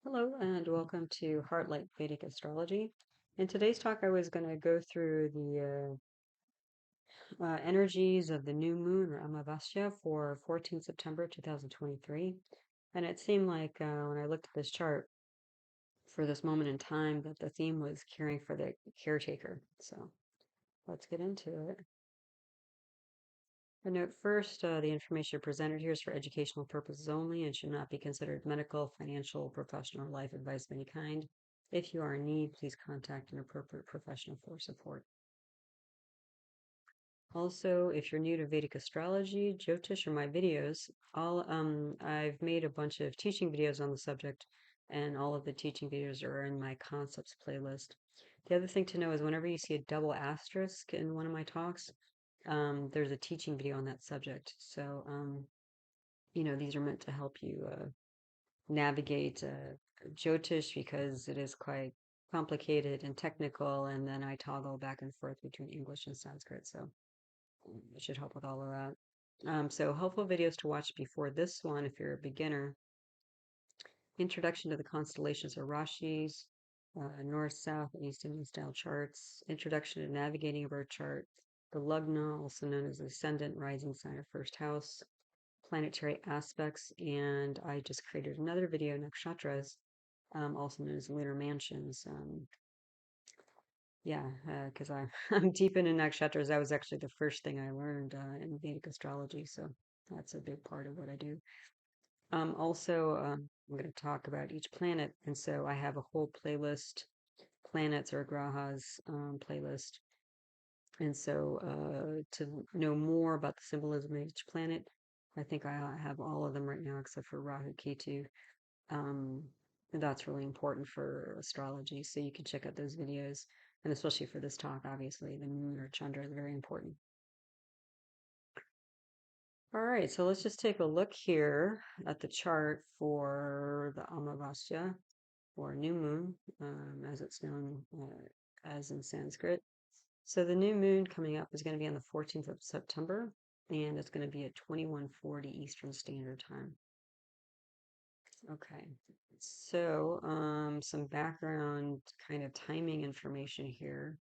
Hello and welcome to Heartlight Vedic Astrology. In today's talk, I was going to go through the energies of the new moon or Amavasya for 14 September 2023. And it seemed like when I looked at this chart for this moment in time that the theme was caring for the caretaker. So let's get into it. A note first, the information presented here is for educational purposes only and should not be considered medical, financial, professional, or life advice of any kind. If you are in need, please contact an appropriate professional for support. Also, if you're new to Vedic astrology, Jyotish, or my videos, I've made a bunch of teaching videos on the subject, and all of the teaching videos are in my concepts playlist. The other thing to know is whenever you see a double asterisk in one of my talks, there's a teaching video on that subject. So, these are meant to help you navigate Jyotish because it is quite complicated and technical, and then I toggle back and forth between English and Sanskrit, so it should help with all of that. So helpful videos to watch before this one if you're a beginner. Introduction to the constellations or Rashis, North, South, and East Indian style charts. Introduction to navigating a birth chart. The Lugna, also known as the ascendant, rising sign, or first house. Planetary aspects, and I just created another video, nakshatras, also known as lunar mansions. Yeah, because I'm deep into nakshatras. That was actually the first thing I learned in Vedic astrology, so that's a big part of what I do. I'm going to talk about each planet, and so I have a whole playlist, planets or grahas playlist. And so, to know more about the symbolism of each planet, I think I have all of them right now except for Rahu Ketu. Um, that's really important for astrology. So you can check out those videos. And especially for this talk, obviously, the moon or Chandra is very important. All right, so let's just take a look here at the chart for the Amavasya, or new moon, as it's known as in Sanskrit. So the new moon coming up is going to be on the 14th of September, and it's going to be at 21:40 Eastern Standard Time. Okay. So, some background kind of timing information here.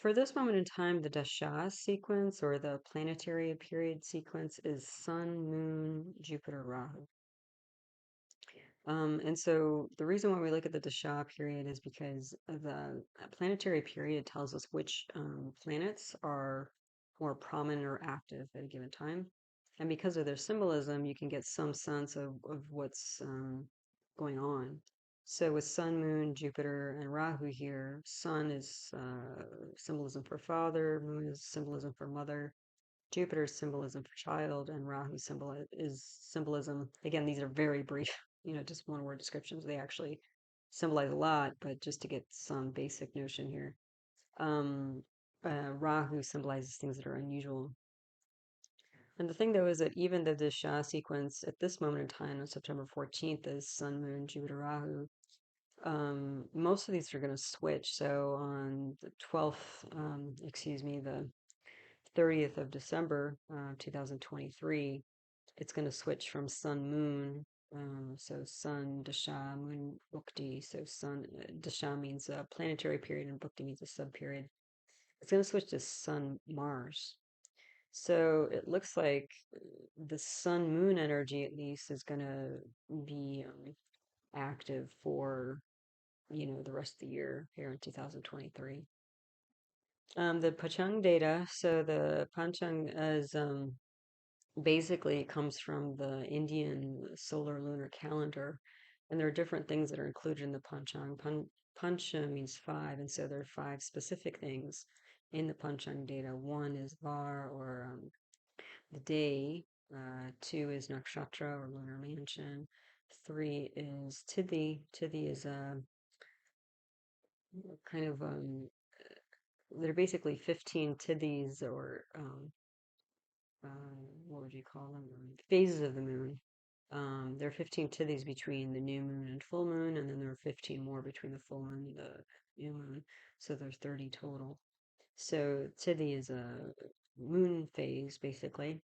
For this moment in time, the dasha sequence or the planetary period sequence is Sun, Moon, Jupiter, Rahu. And so the reason why we look at the dasha period is because the planetary period tells us which planets are more prominent or active at a given time. And because of their symbolism, you can get some sense of what's going on. So with Sun, Moon, Jupiter, and Rahu here, Sun is symbolism for father, Moon is symbolism for mother, Jupiter's symbolism for child, and Rahu is symbolism. Again, these are very brief, just one word descriptions. They actually symbolize a lot, but just to get some basic notion here. Um, Rahu symbolizes things that are unusual. And the thing though is that even though the Shah sequence at this moment in time on September 14th is Sun, Moon, Jupiter, Rahu, most of these are going to switch. So on the 12th, the 30th of December, 2023, it's going to switch from Sun Moon. So Sun Dasha Moon Bhukti. So Sun Dasha means a planetary period, and Bhukti means a sub period. It's going to switch to Sun Mars. So it looks like the Sun Moon energy, at least, is going to be active for the rest of the year here in 2023. The Pachang data. So the Panchang is basically it comes from the Indian solar lunar calendar, and there are different things that are included in the panchang. Pancha means five, and so there are five specific things in the panchang data. One is vaar or the day. Two is nakshatra or lunar mansion. Three is tithi. Tithi is a kind of they're basically 15 tithis or what would you call them? Phases of the moon. There are 15 tithis between the new moon and full moon, and then there are 15 more between the full moon and the new moon. So there's 30 total. So tithi is a moon phase, basically.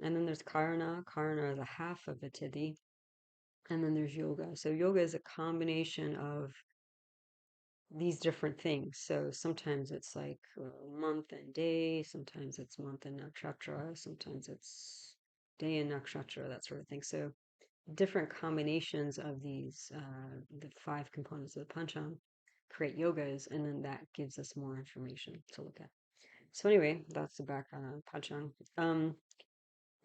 And then there's karana. Karana is a half of a tithi. And then there's yoga. So yoga is a combination of these different things. So sometimes it's like month and day, sometimes it's month and nakshatra, sometimes it's day and nakshatra, that sort of thing. So different combinations of these, the five components of the panchang, create yogas, and then that gives us more information to look at. So anyway, that's the background on panchang.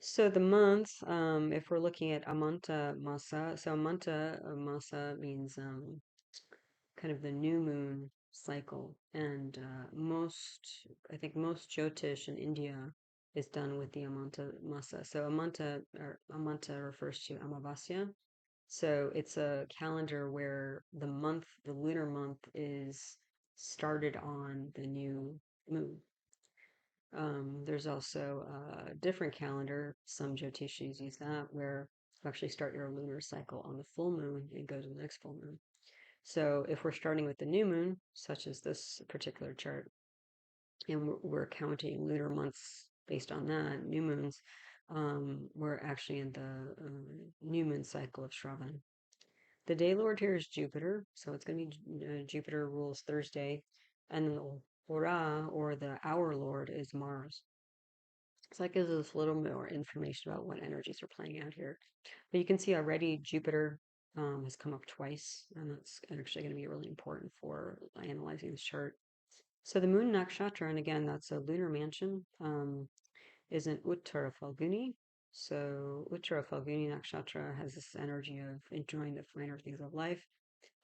So the month, if we're looking at Amanta Masa, so Amanta Masa means kind of the new moon cycle, and I think most Jyotish in India is done with the Amanta Masa. So Amanta refers to Amavasya. So it's a calendar where the lunar month is started on the new moon. There's also a different calendar. Some Jyotishis use that, where you actually start your lunar cycle on the full moon and go to the next full moon. So if we're starting with the new moon, such as this particular chart, and we're counting lunar months based on that, new moons, we're actually in the new moon cycle of Shravan. The day lord here is Jupiter, so it's going to be Jupiter rules Thursday, and then the Hora, or the hour lord, is Mars. So that gives us a little more information about what energies are playing out here. But you can see already Jupiter has come up twice, and that's actually going to be really important for analyzing the chart. So the moon nakshatra, and again, that's a lunar mansion, is an Uttara Phalguni. So Uttara Phalguni nakshatra has this energy of enjoying the finer things of life,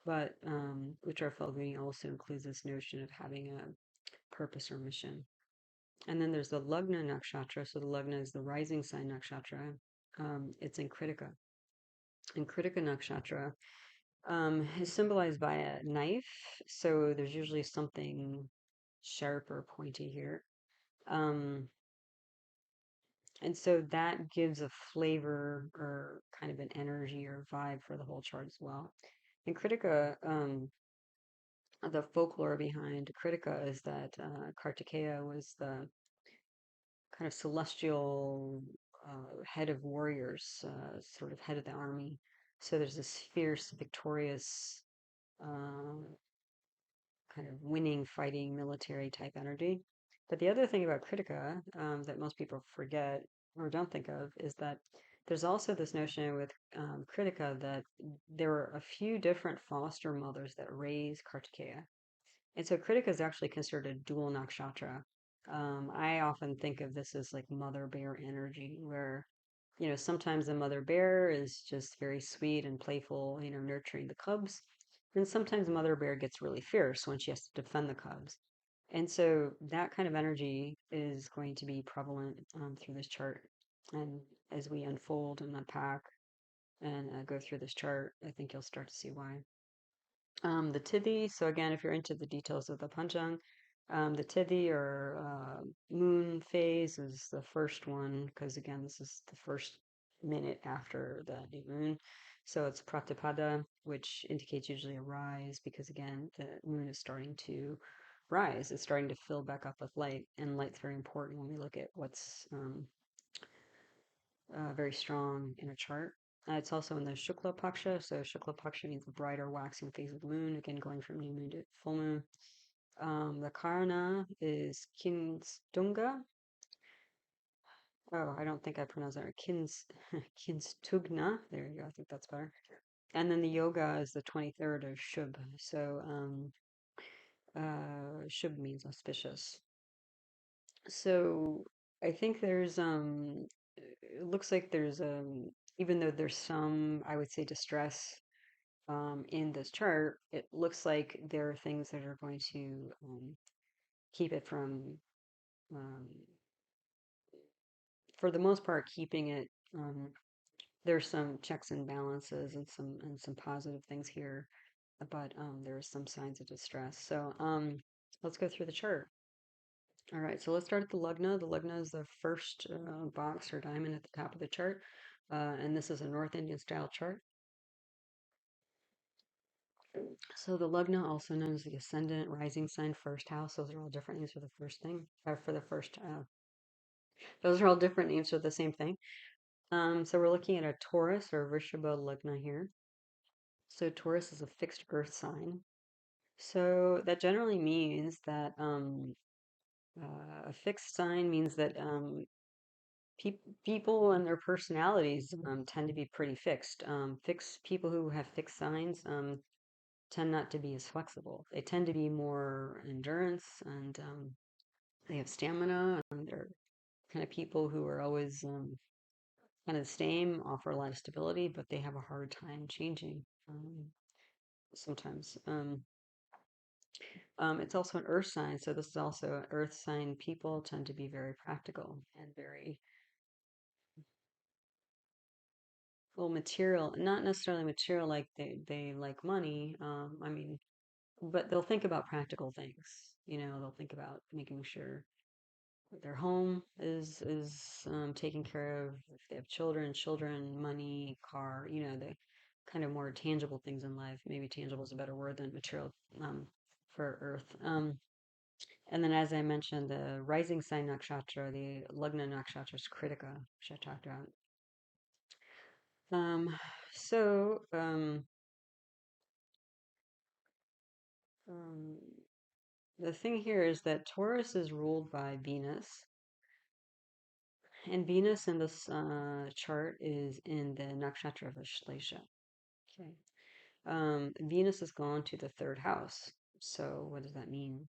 but Uttara Phalguni also includes this notion of having a purpose or mission. And then there's the Lagna nakshatra. So the Lagna is the rising sign nakshatra. It's in Krittika. And Krittika nakshatra is symbolized by a knife. So there's usually something sharp or pointy here. Um, and so that gives a flavor or kind of an energy or vibe for the whole chart as well. In Krittika, the folklore behind Krittika is that Kartikeya was the kind of celestial head of warriors, sort of head of the army. So there's this fierce, victorious, uh, kind of winning, fighting, military type energy. But the other thing about Kritika that most people forget or don't think of is that there's also this notion with Kritika that there are a few different foster mothers that raise Kartikeya. And so Kritika is actually considered a dual nakshatra. I often think of this as like mother bear energy, where, sometimes the mother bear is just very sweet and playful, nurturing the cubs. And sometimes mother bear gets really fierce when she has to defend the cubs. And so that kind of energy is going to be prevalent through this chart. And as we unfold and unpack and go through this chart, I think you'll start to see why. The tithi, so again, if you're into the details of the panchang, the tithi or moon phase is the first one, because again, this is the first minute after the new moon. So it's pratipada, which indicates usually a rise, because again, the moon is starting to rise. It's starting to fill back up with light, and light's very important when we look at what's very strong in a chart. It's also in the Shukla Paksha. So Shukla Paksha means the brighter waxing phase of the moon, again going from new moon to full moon. The karana is Kinstunga. Oh, I don't think I pronounced that right. Kinstugna. There you go. I think that's better. And then the yoga is the 23rd of Shubh. So Shubh means auspicious. So I think there's it looks like there's even though there's some, I would say, distress in this chart, it looks like there are things that are going to keep it from, um, for the most part, keeping it. There's some checks and balances and some positive things here, but there are some signs of distress. So let's go through the chart. All right, so let's start at the Lugna. The Lugna is the first box or diamond at the top of the chart, and this is a North Indian style chart. So the Lugna, also known as the ascendant, rising sign, first house, those are all different names for the first thing, or for the first, those are all different names for the same thing. So we're looking at a Taurus or Vrishabha Lagna here. So Taurus is a fixed earth sign. So that generally means that a fixed sign means that people and their personalities tend to be pretty fixed. Fixed people who have fixed signs tend not to be as flexible. They tend to be more endurance and they have stamina and they're kind of people who are always kind of the same, offer a lot of stability, but they have a hard time changing sometimes. It's also an earth sign, so this is also an earth sign. People tend to be very practical and very well material, not necessarily material like they like money. I mean, but they'll think about practical things. They'll think about making sure their home is taken care of. If they have children, money, car, the kind of more tangible things in life. Maybe tangible is a better word than material for Earth. And then, as I mentioned, the rising sign nakshatra, the Lagna nakshatra is Krittika, which I talked about. Um, so, um, the thing here is that Taurus is ruled by Venus, and Venus in this chart is in the nakshatra of Aslesha. Okay. Venus has gone to the third house. So, what does that mean?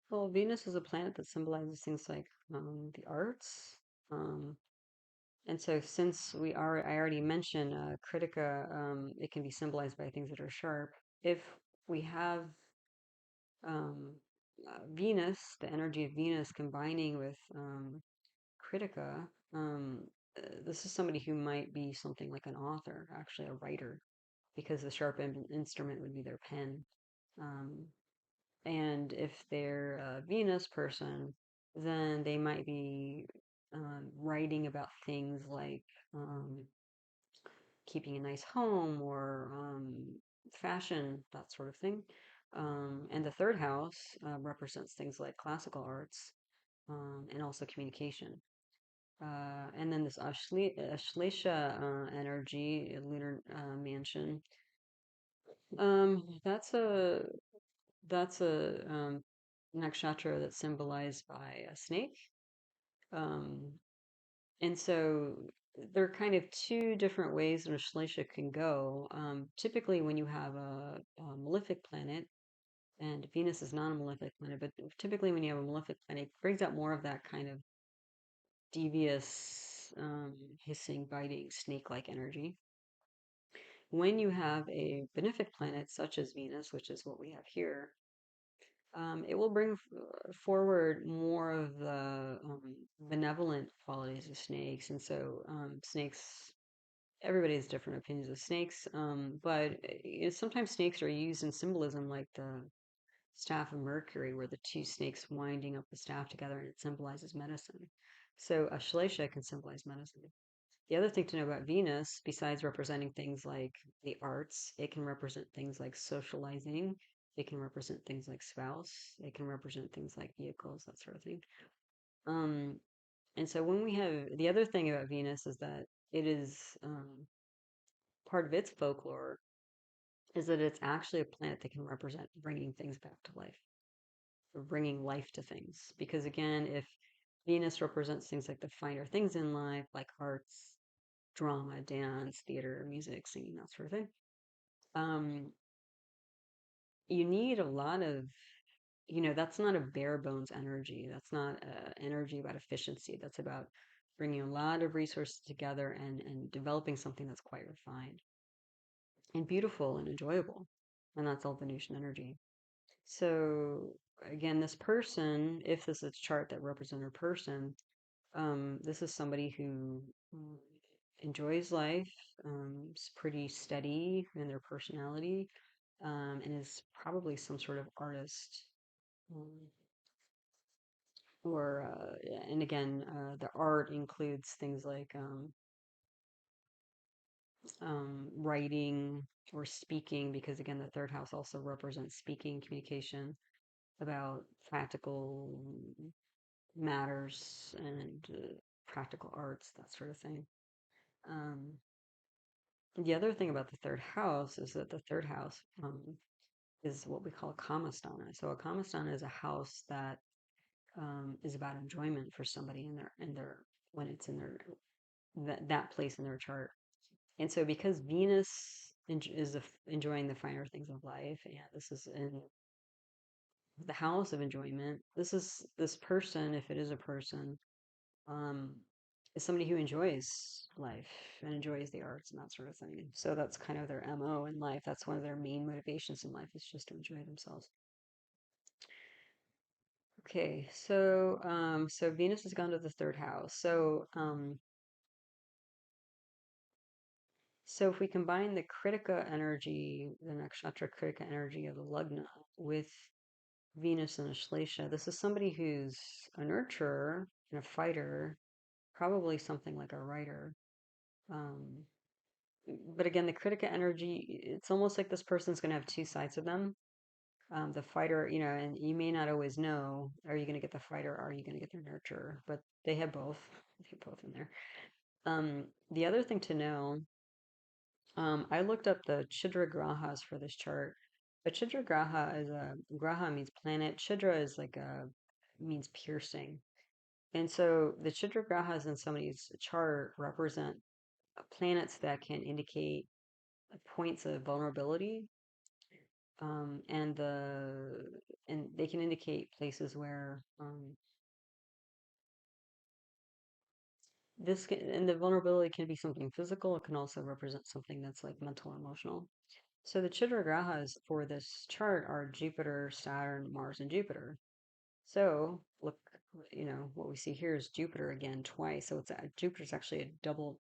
Well, Venus is a planet that symbolizes things like the arts. Um, and so, since I already mentioned Krittika, it can be symbolized by things that are sharp. If we have um, Venus, the energy of Venus combining with Krittika, this is somebody who might be something like an author, actually a writer, because the sharp instrument would be their pen. Um, and if they're a Venus person, then they might be writing about things like keeping a nice home or fashion, that sort of thing. And the third house represents things like classical arts and also communication. And then this Aslesha energy, lunar mansion, um, that's a that's a nakshatra that's symbolized by a snake. Um, and so there are kind of two different ways in which Slasha can go. Typically, when you have a malefic planet, and Venus is not a malefic planet, but typically when you have a malefic planet, it brings out more of that kind of devious, hissing, biting, snake-like energy. When you have a benefic planet such as Venus, which is what we have here, it will bring forward more of the benevolent qualities of snakes. And so, snakes, everybody has different opinions of snakes, but sometimes snakes are used in symbolism, like the staff of Mercury, where the two snakes winding up the staff together and it symbolizes medicine. So, Ashlesha can symbolize medicine. The other thing to know about Venus, besides representing things like the arts, it can represent things like socializing. It can represent things like spouse. It can represent things like vehicles, that sort of thing. Um, and so when we have the other thing about Venus is that it is part of its folklore is that it's actually a planet that can represent bringing things back to life, or bringing life to things. Because again, if Venus represents things like the finer things in life, like arts, drama, dance, theater, music, singing, that sort of thing. Um, you need a lot of, that's not a bare bones energy. That's not energy about efficiency. That's about bringing a lot of resources together and developing something that's quite refined and beautiful and enjoyable. And that's all Venusian energy. So again, this person, if this is a chart that represents a person, this is somebody who enjoys life, is pretty steady in their personality, and is probably some sort of artist. Um, and again, the art includes things like writing or speaking, because again, the third house also represents speaking, communication. about practical matters and practical arts, that sort of thing. Um, the other thing about the third house is that the third house is what we call a kamasthana. So a kamasthana is a house that is about enjoyment for somebody in their when it's in their that place in their chart. And so because Venus is enjoying the finer things of life, and this is in the house of enjoyment, this person, if it is a person, um, is somebody who enjoys life and enjoys the arts and that sort of thing. So that's kind of their MO in life. That's one of their main motivations in life is just to enjoy themselves. Okay, so Venus has gone to the third house. So if we combine the Krittika energy, the nakshatra Krittika energy of the Lagna with Venus and Aslesha, this is somebody who's a nurturer and a fighter, probably something like a writer. Um, but again, the Krittika energy, it's almost like this person's going to have two sides of them. The fighter, and you may not always know, are you going to get the fighter, or are you going to get the nurturer? But they have both. They have both in there. The other thing to know, I looked up the Chidra Grahas for this chart. A Chidra Graha is Graha means planet. Chidra is like means piercing. And so the Chidra Grahas in somebody's chart represent planets that can indicate points of vulnerability, um, and the and they can indicate places where and the vulnerability can be something physical. It can also represent something that's like mental or emotional. So the Chitra grahas for this chart are Jupiter, Saturn, Mars, and Jupiter. So look, what we see here is Jupiter again twice. So Jupiter's actually a double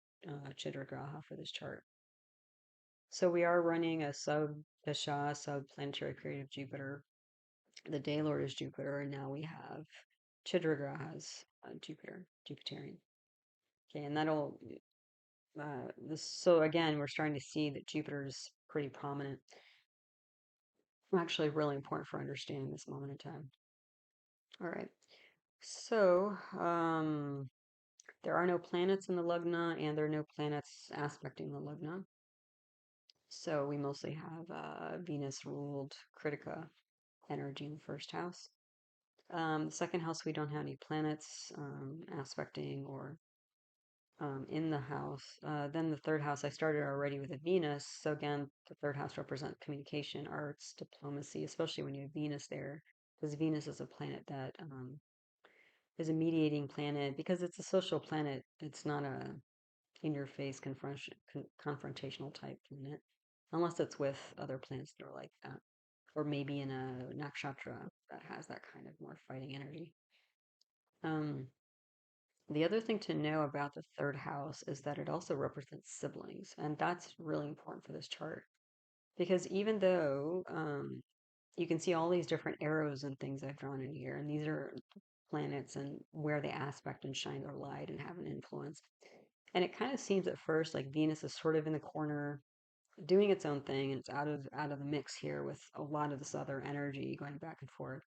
Chitra graha for this chart. So we are running a sub-dasha, sub-planetary period of Jupiter. The day lord is Jupiter, and now we have Chitra grahas, Jupiter, Jupiterian. Okay, and that'll this. So again, we're starting to see that Jupiter is pretty prominent. Actually, really important for understanding this moment in time. All right. So, there are no planets in the Lugna, and there are no planets aspecting the Lugna. So we mostly have Venus ruled Kritika energy in the first house. The second house, we don't have any planets aspecting or in the house. Then the third house, I started already with a Venus. So again, the third house represents communication, arts, diplomacy, especially when you have Venus there, because Venus is a planet that is a mediating planet because it's a social planet. It's not a in-your-face confrontational type planet, unless it's with other planets that are like that, or maybe in a nakshatra that has that kind of more fighting energy. Um, the other thing to know about the third house is that it also represents siblings, and that's really important for this chart because even though you can see all these different arrows and things I've drawn in here, and these are planets and where they aspect and shine their light and have an influence. And it kind of seems at first like Venus is sort of in the corner doing its own thing, and it's out of the mix here with a lot of this other energy going back and forth.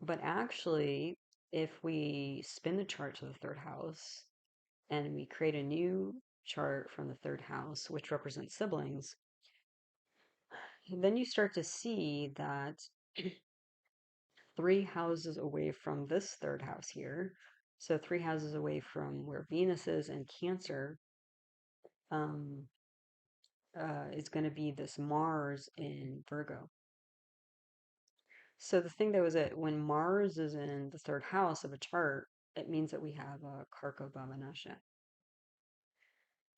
But actually, if we spin the chart to the third house and we create a new chart from the third house, which represents siblings, then you start to see that three houses away from this third house here, so three houses away from where Venus is in Cancer, um, is going to be this Mars in Virgo. So the thing that was it when Mars is in the third house of a chart, it means that we have a karako, bhava, nashaya.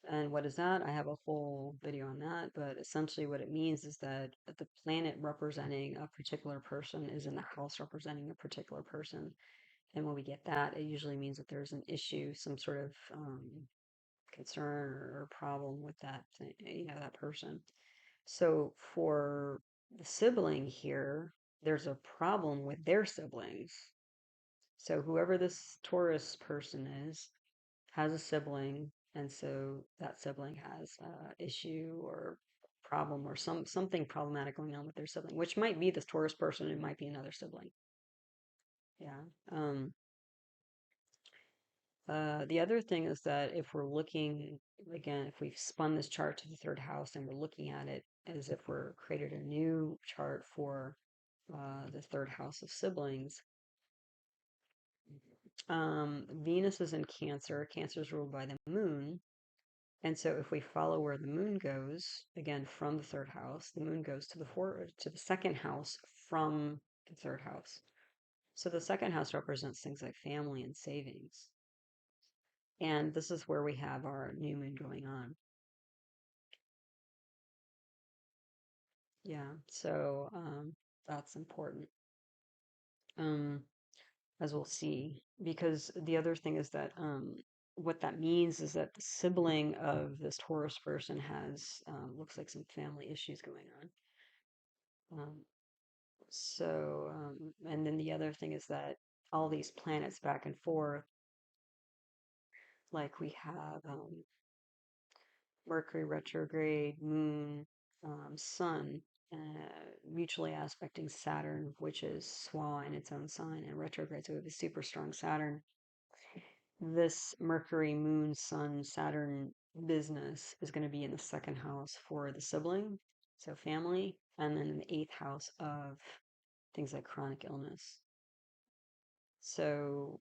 And what is that? I have a whole video on that, but essentially what it means is that the planet representing a particular person is in the house representing a particular person. And when we get that, it usually means that there's an issue, some sort of concern or problem with that thing, that person. So for the sibling here, there's a problem with their siblings. So whoever this Taurus person is has a sibling, and so that sibling has issue or problem or something problematic going on with their sibling, which might be this Taurus person, it might be another sibling. Yeah. The other thing is that if we're looking, again, if we've spun this chart to the third house and we're looking at it as if we're created a new chart for the third house of siblings, Venus is in Cancer. Cancer is ruled by the moon. And so if we follow where the moon goes, again, from the third house, the moon goes to the second house from the third house. So the second house represents things like family and savings. And this is where we have our new moon going on. Yeah, so that's important, um, as we'll see. Because the other thing is that what that means is that the sibling of this Taurus person has looks like some family issues going on. And then the other thing is that all these planets back and forth, like we have Mercury retrograde, Moon, Sun, mutually aspecting Saturn, which is Swa in its own sign and retrograde. So we have a super strong Saturn. This Mercury, Moon, Sun, Saturn business is going to be in the second house for the sibling, so family, and then in the eighth house of things like chronic illness. So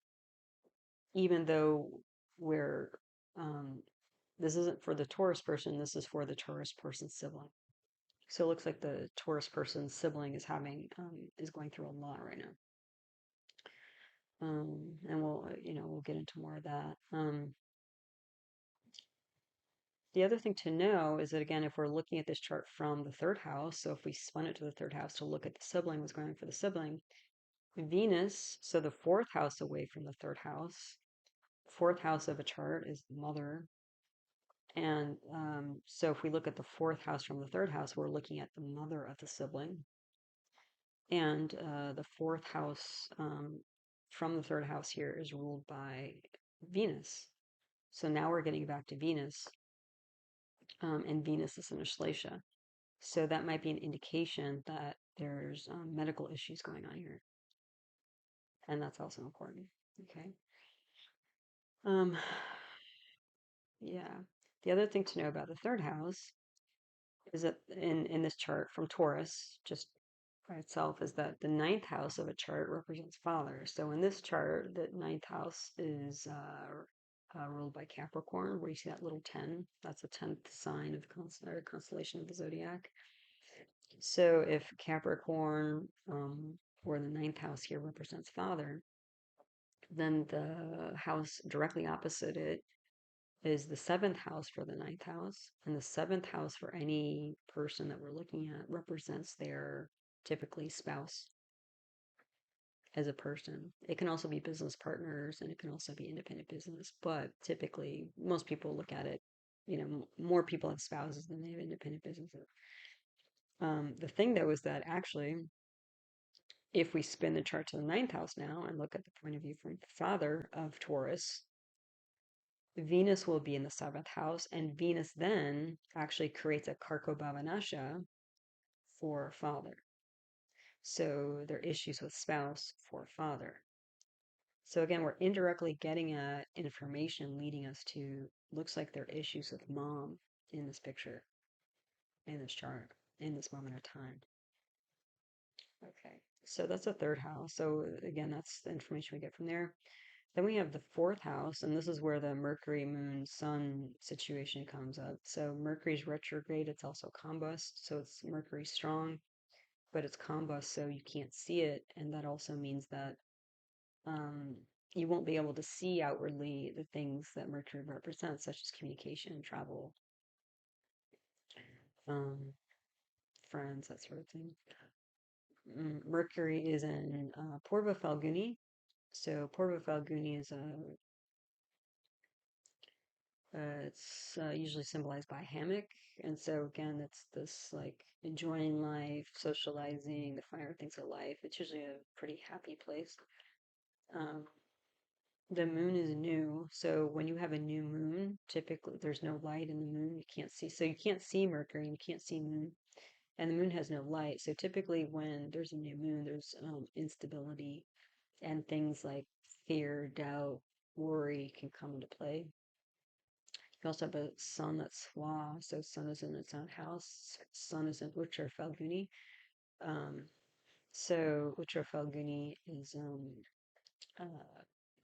even though we're, this isn't for the Taurus person, this is for the Taurus person's sibling. So it looks like the Taurus person's sibling is is going through a lot right now. And we'll get into more of that. The other thing to know is that, again, if we're looking at this chart from the third house, so if we spun it to the third house to look at the sibling, what's going on for the sibling, Venus, so the fourth house away from the third house, fourth house of a chart is the mother. And so if we look at the fourth house from the third house, we're looking at the mother of the sibling. And the fourth house from the third house here is ruled by Venus. So now we're getting back to Venus, and Venus is in Aslesha. So that might be an indication that there's medical issues going on here. And that's also important. Okay. Yeah. The other thing to know about the third house is that in this chart from Taurus, just by itself, is that the ninth house of a chart represents father. So in this chart, the ninth house is ruled by Capricorn, where you see that little 10. That's the 10th sign of the constellation of the zodiac. So if Capricorn, or the ninth house here, represents father, then the house directly opposite it is the seventh house for the ninth house. And the seventh house for any person that we're looking at represents their typically spouse as a person. It can also be business partners and it can also be independent business, but typically most people look at it, more people have spouses than they have independent businesses. The thing though is that actually, if we spin the chart to the ninth house now and look at the point of view from the father of Taurus, Venus will be in the seventh house, and Venus then actually creates a karako bhava nashaya for father. So there are issues with spouse for father. So again, we're indirectly getting at information leading us to, looks like there are issues with mom in this picture, in this chart, in this moment of time. Okay, so that's the third house. So again, that's the information we get from there. Then we have the fourth house, and this is where the Mercury, Moon, Sun situation comes up. So Mercury's retrograde, it's also combust, so it's Mercury strong, but it's combust, so you can't see it, and that also means that you won't be able to see outwardly the things that Mercury represents, such as communication, travel, um, friends, that sort of thing. Mercury is in Purva Phalguni. So Purva Phalguni is it's usually symbolized by a hammock. And so again, it's this like enjoying life, socializing, the finer things of life. It's usually a pretty happy place. Um, The moon is new. So when you have a new moon, typically there's no light in the moon. You can't see. So you can't see Mercury and you can't see moon. And the moon has no light. So typically when there's a new moon, there's instability and things like fear, doubt, worry can come into play. You also have a sun that's Swa, so sun is in its own house. Sun is in Uttara Phalguni. Um, so Uttara Phalguni is uh,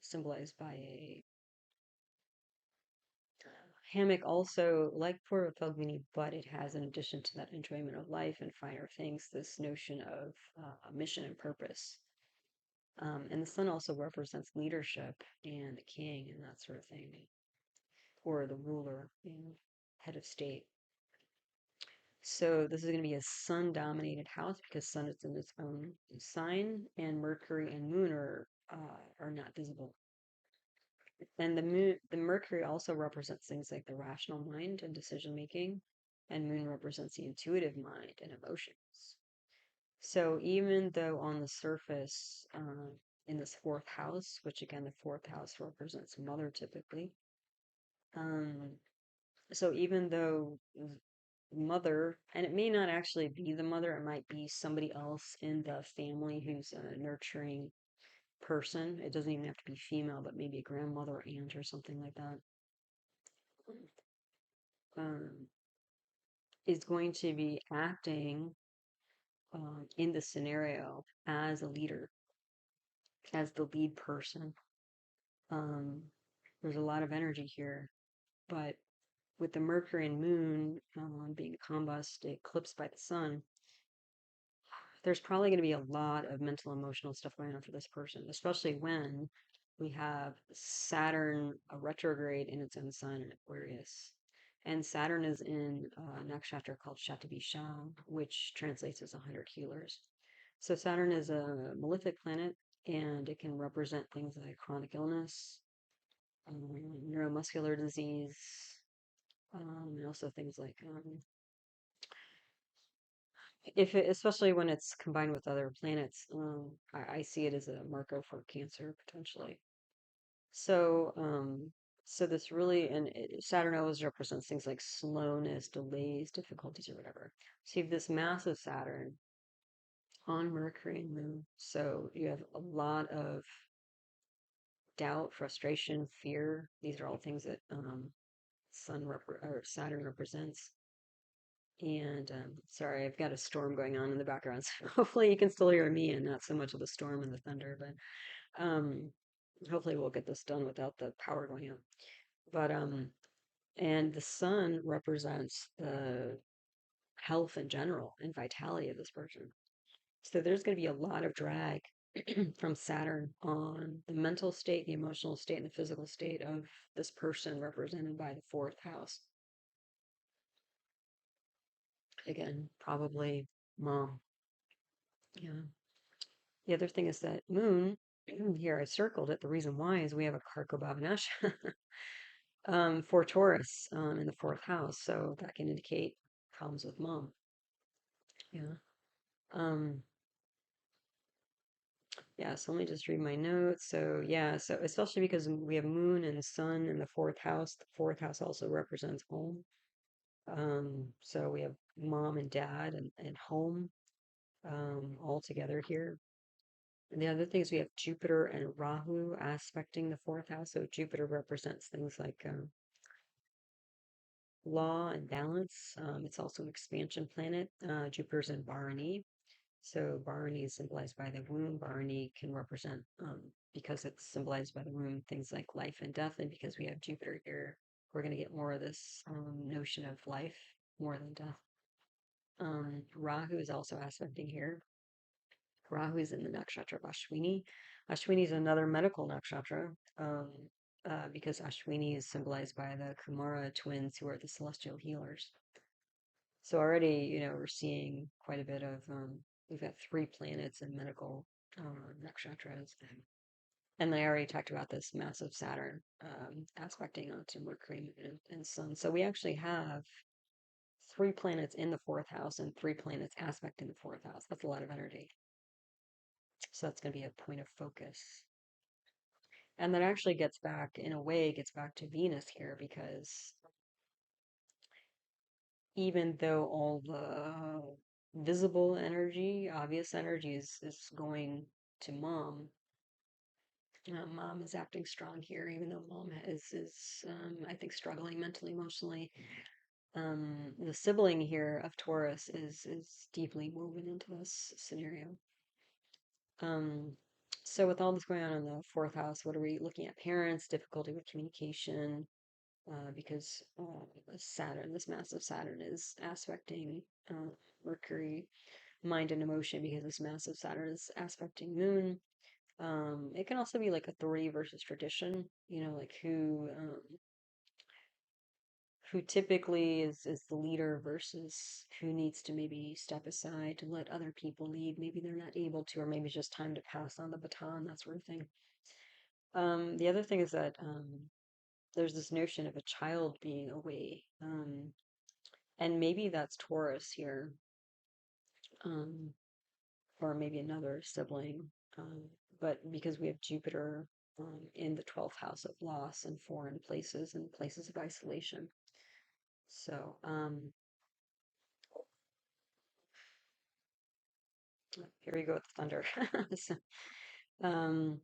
symbolized by a hammock, also like Purva Phalguni, but it has, in addition to that enjoyment of life and finer things, this notion of mission and purpose. And the sun also represents leadership and the king and that sort of thing, or the ruler, head of state. So this is going to be a sun-dominated house because sun is in its own sign, and Mercury and Moon are not visible. And the Mercury also represents things like the rational mind and decision making, and Moon represents the intuitive mind and emotions. So even though on the surface, in this fourth house, which again the fourth house represents mother typically, um, so even though mother, and it may not actually be the mother, it might be somebody else in the family who's a nurturing person. It doesn't even have to be female, but maybe a grandmother or aunt or something like that. Um, is going to be acting in the scenario as a leader, as the lead person. Um, there's a lot of energy here, but with the Mercury and Moon being combust, eclipsed by the Sun, there's probably going to be a lot of mental, emotional stuff going on for this person, especially when we have Saturn a retrograde in its own sign in Aquarius. And Saturn is in a nakshatra called Satabhisha, which translates as 100 healers. So Saturn is a malefic planet, and it can represent things like chronic illness, neuromuscular disease, and also things like especially when it's combined with other planets, I see it as a marker for cancer potentially. So, so this really, and Saturn always represents things like slowness, delays, difficulties, or whatever. So you have this massive Saturn on Mercury and Moon. So you have a lot of doubt, frustration, fear. These are all things that or Saturn represents. And sorry, I've got a storm going on in the background, so hopefully you can still hear me and not so much of the storm and the thunder. But hopefully we'll get this done without the power going out. But and the sun represents the health in general and vitality of this person. So there's going to be a lot of drag from Saturn on the mental state, the emotional state, and the physical state of this person represented by the fourth house. Again, probably mom. Yeah. The other thing is that moon, here I circled it. The reason why is we have a karako for Taurus in the fourth house. So that can indicate problems with mom. Yeah. Um, yeah, so let me just read my notes. So yeah, so especially because we have moon and sun in the fourth house. The fourth house also represents home. So we have mom and dad and home all together here. And the other thing is we have Jupiter and Rahu aspecting the fourth house. So Jupiter represents things like law and balance. It's also an expansion planet. Jupiter's in Bharani. So Bharani is symbolized by the womb. Bharani can represent, because it's symbolized by the womb, things like life and death. And because we have Jupiter here, we're going to get more of this notion of life more than death. Rahu is also aspecting here. Rahu is in the nakshatra of Ashwini. Ashwini is another medical nakshatra because Ashwini is symbolized by the Kumara twins who are the celestial healers. So already, we're seeing quite a bit of, we've got 3 planets in medical nakshatras. And I already talked about this massive Saturn aspecting onto Mercury and Sun. So we actually have 3 planets in the fourth house and 3 planets aspect in the fourth house. That's a lot of energy. So that's going to be a point of focus. And that actually gets back, in a way, gets back to Venus here, because even though all the visible energy, obvious energy is going to mom, mom is acting strong here, even though mom is I think struggling mentally, emotionally. The sibling here of Taurus is deeply woven into this scenario. Um, so with all this going on in the fourth house, what are we looking at? Parents, difficulty with communication, because Saturn, this massive Saturn, is aspecting Mercury, mind and emotion, because this massive Saturn is aspecting Moon. It can also be like authority versus tradition, like who typically is the leader versus who needs to maybe step aside to let other people lead. Maybe they're not able to, or maybe it's just time to pass on the baton, that sort of thing. The other thing is that there's this notion of a child being away, and maybe that's Taurus here, um, or maybe another sibling, um, but because we have Jupiter in the 12th house of loss and foreign places and places of isolation. So, here we go with the thunder. So, um,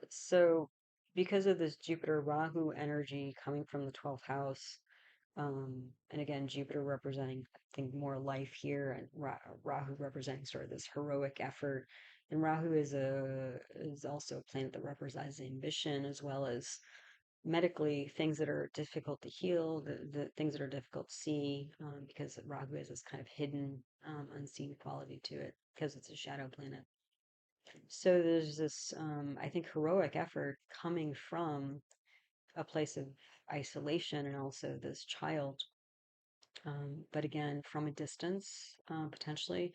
so because of this Jupiter Rahu energy coming from the 12th house, and again, Jupiter representing, I think, more life here, and Rahu representing sort of this heroic effort. And Rahu is also a planet that represents ambition, as well as medically things that are difficult to heal, the things that are difficult to see, because Rahu has this kind of hidden, unseen quality to it because it's a shadow planet. So there's this, I think, heroic effort coming from a place of isolation, and also this child, but again, from a distance, potentially.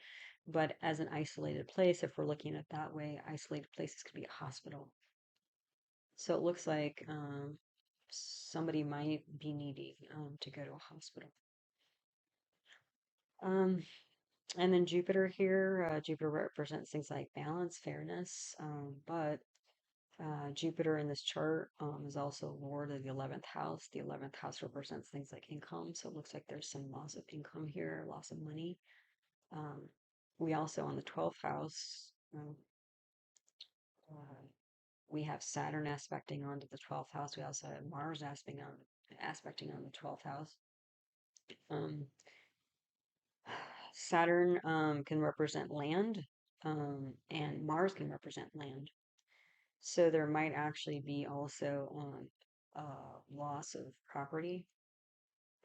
But as an isolated place, if we're looking at it that way, isolated places could be a hospital. So it looks like somebody might be needing to go to a hospital. Um, and then Jupiter here, Jupiter represents things like balance, fairness, but Jupiter in this chart is also Lord of the 11th house. The 11th house represents things like income, so it looks like there's some loss of income here, loss of money. Um, we also, on the 12th house, uh, we have Saturn aspecting onto the 12th house. We also have Mars aspecting on the 12th house. Um, Saturn can represent land, and Mars can represent land. So there might actually be also loss of property,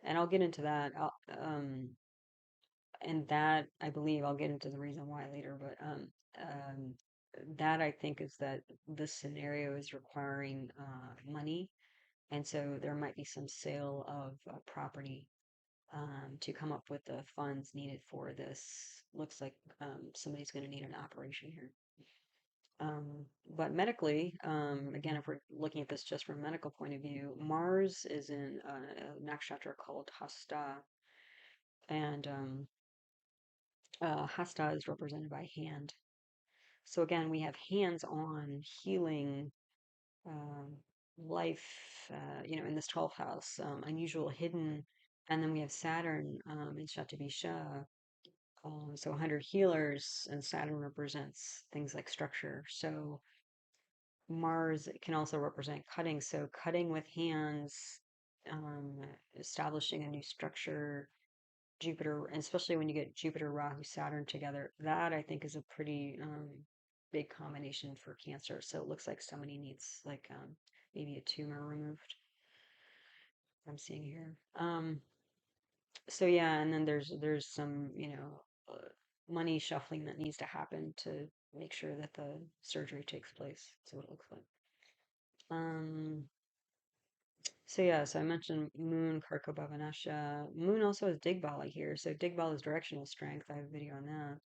and I'll get into that. And that, I believe, I'll get into the reason why later, but um, that, I think, is that this scenario is requiring money, and so there might be some sale of property to come up with the funds needed for this. Looks like somebody's going to need an operation here. But medically, again, if we're looking at this just from a medical point of view, Mars is in a nakshatra called Hasta, and Hasta is represented by hand. So again, we have hands-on healing, um, life, in this 12th house, unusual, hidden, and then we have Saturn in Satabhisha, so 100 healers, and Saturn represents things like structure. So Mars can also represent cutting, so cutting with hands, um, establishing a new structure. Jupiter, and especially when you get Jupiter, Rahu, Saturn together, that I think is a pretty big combination for cancer. So it looks like somebody needs like maybe a tumor removed. I'm seeing here. So yeah, and then there's some money shuffling that needs to happen to make sure that the surgery takes place. That's what it looks like. Um, so yeah, so I mentioned Moon, Karko Bhavanasha. Moon also has Digbala here. So Digbala is directional strength. I have a video on that.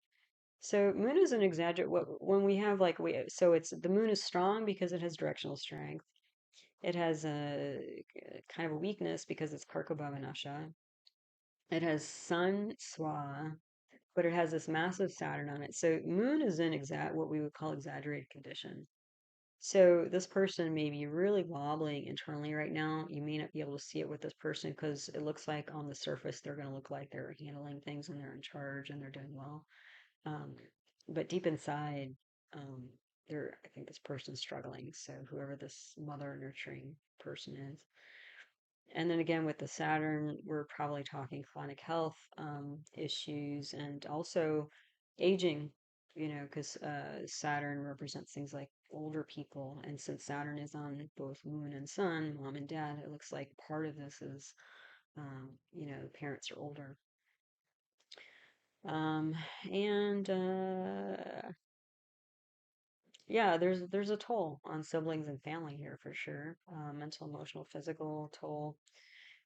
So Moon is an exaggerate. When we have like so it's the Moon is strong because it has directional strength. It has a kind of a weakness because it's Karko Bhavanasha. It has Sun Swa, but it has this massive Saturn on it. So Moon is in what we would call exaggerated condition. So this person may be really wobbling internally right now. You may not be able to see it with this person because it looks like on the surface they're going to look like they're handling things and they're in charge and they're doing well. Um, but deep inside, um, I think this person's struggling. So whoever this mother nurturing person is. And then again, with the Saturn, we're probably talking chronic health issues and also aging, because Saturn represents things like older people. And since Saturn is on both moon and sun, mom and dad, it looks like part of this is, parents are older. Um, and yeah, there's a toll on siblings and family here for sure. Mental, emotional, physical toll.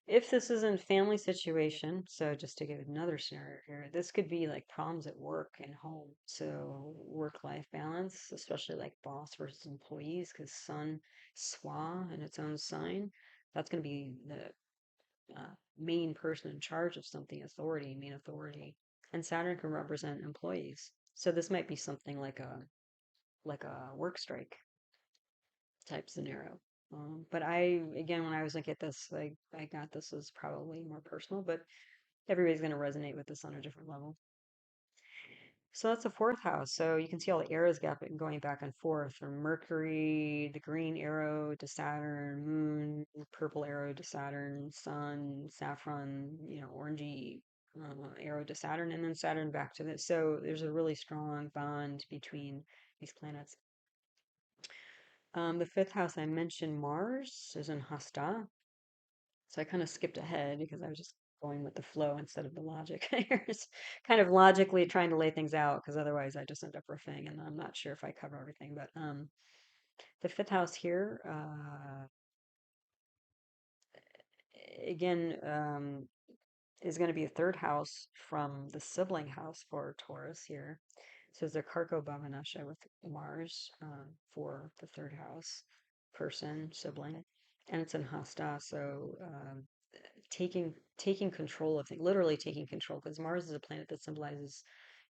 If this isn't family situation, so just to give another scenario here, this could be like problems at work and home. So work-life balance, especially like boss versus employees, because Sun Swa in its own sign, that's going to be the main person in charge of something, authority, main authority. And Saturn can represent employees. So this might be something like a work strike type scenario. But again, when I was looking at this, I got this as probably more personal, but everybody's going to resonate with this on a different level. So that's the fourth house. So you can see all the arrows going back and forth from Mercury, the green arrow to Saturn, Moon, purple arrow to Saturn, Sun, saffron, orangey arrow to Saturn, and then Saturn back to this. So there's a really strong bond between these planets. The fifth house I mentioned, Mars, is in Hasta. So I kind of skipped ahead because I was just going with the flow instead of the logic. Just kind of logically trying to lay things out because otherwise I just end up riffing and I'm not sure if I cover everything. But the fifth house here, again, is going to be a third house from the sibling house for Taurus here. So it's a karako bhava nashaya with Mars for the third house person, sibling. And it's in Hasta, so taking control of things, literally taking control, because Mars is a planet that symbolizes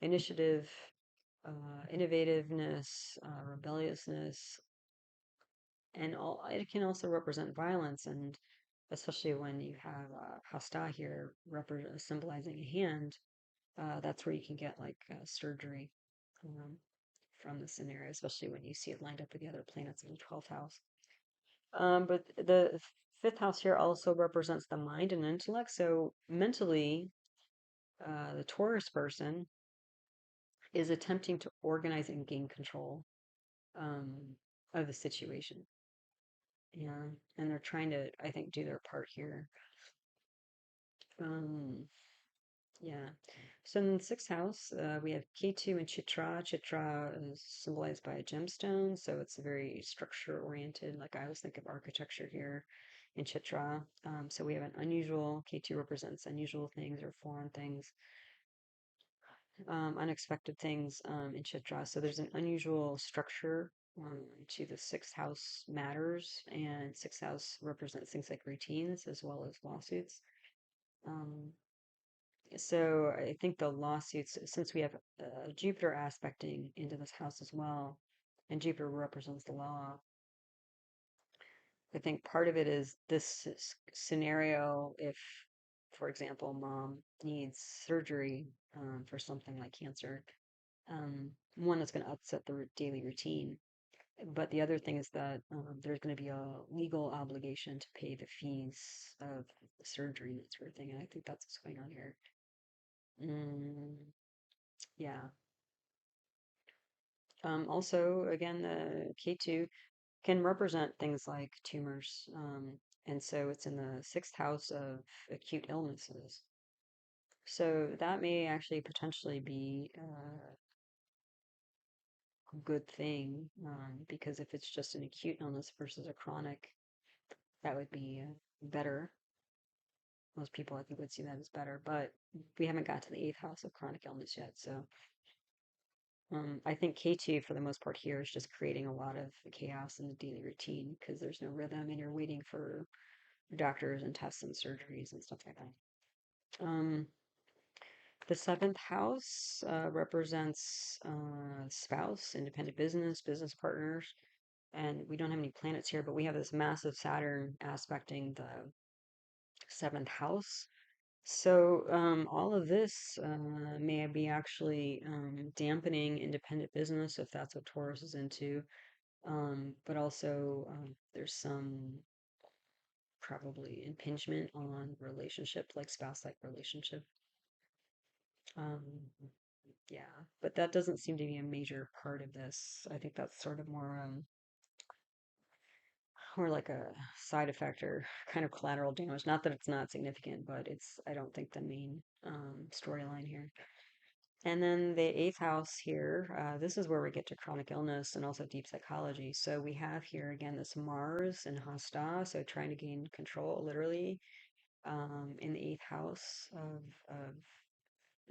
initiative, innovativeness, rebelliousness, and all. It can also represent violence, and especially when you have Hasta here symbolizing a hand, that's where you can get like surgery um, from the scenario, especially when you see it lined up with the other planets in the 12th house. But the fifth house here also represents the mind and intellect. So mentally, the Taurus person is attempting to organize and gain control of the situation. Yeah, and they're trying to, I think, do their part here. Um, yeah. So in the sixth house, we have Ketu and Chitra. Chitra is symbolized by a gemstone, so it's very structure oriented. Like I always think of architecture here in Chitra. So we have an unusual, Ketu represents unusual things or foreign things, unexpected things in Chitra. So there's an unusual structure to the sixth house matters, and sixth house represents things like routines as well as lawsuits. Um, so I think the lawsuits, since we have Jupiter aspecting into this house as well, and Jupiter represents the law, I think part of it is this scenario if, for example, mom needs surgery for something like cancer, one is going to upset the daily routine. But the other thing is that there's going to be a legal obligation to pay the fees of the surgery and that sort of thing. And I think that's what's going on here. Mm, yeah. Also, again, the K2 can represent things like tumors. And so it's in the sixth house of acute illnesses. So that may actually potentially be a good thing because if it's just an acute illness versus a chronic, that would be better. Most people, I think, would see that as better, but we haven't got to the eighth house of chronic illness yet. So I think K2, for the most part, here is just creating a lot of chaos in the daily routine because there's no rhythm and you're waiting for doctors and tests and surgeries and stuff like that. The seventh house represents spouse, independent business, business partners. and we don't have any planets here, but we have this massive Saturn aspecting the seventh house. So all of this may be actually dampening independent business if that's what Taurus is into. But also there's some probably impingement on relationship, like spouse-like relationship. Um, yeah, but that doesn't seem to be a major part of this. I think that's sort of more like a side effect or kind of collateral damage. Not that it's not significant, but it's, I don't think, the main storyline here. And then the eighth house here, this is where we get to chronic illness and also deep psychology. So we have here again this Mars and Hasta, so trying to gain control, literally, in the eighth house of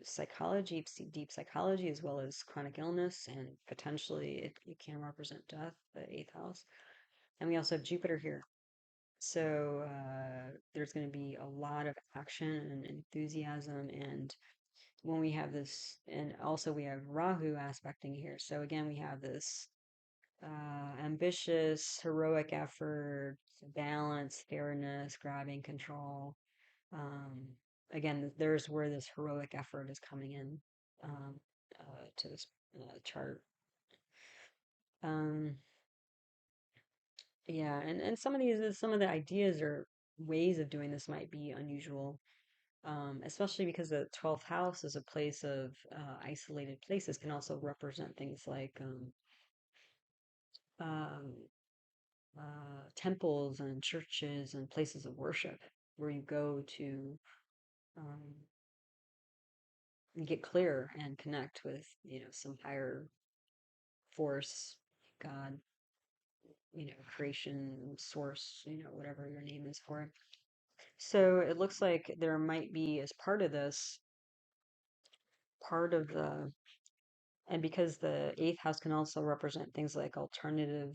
psychology, deep psychology, as well as chronic illness, and potentially it can represent death, the eighth house. And we also have Jupiter here. So there's going to be a lot of action and enthusiasm. And when we have this, and also we have Rahu aspecting here. So again, we have this ambitious, heroic effort, balance, fairness, grabbing control. Um, Again, there's where this heroic effort is coming in um, to this chart. Um, yeah, and some of the ideas or ways of doing this might be unusual, especially because the 12th house is a place of isolated places, can also represent things like um, temples and churches and places of worship where you go to um, get clear and connect with, some higher force, God, creation, source, whatever your name is for it. So it looks like there might be, as part of this, part of the, and because the eighth house can also represent things like alternative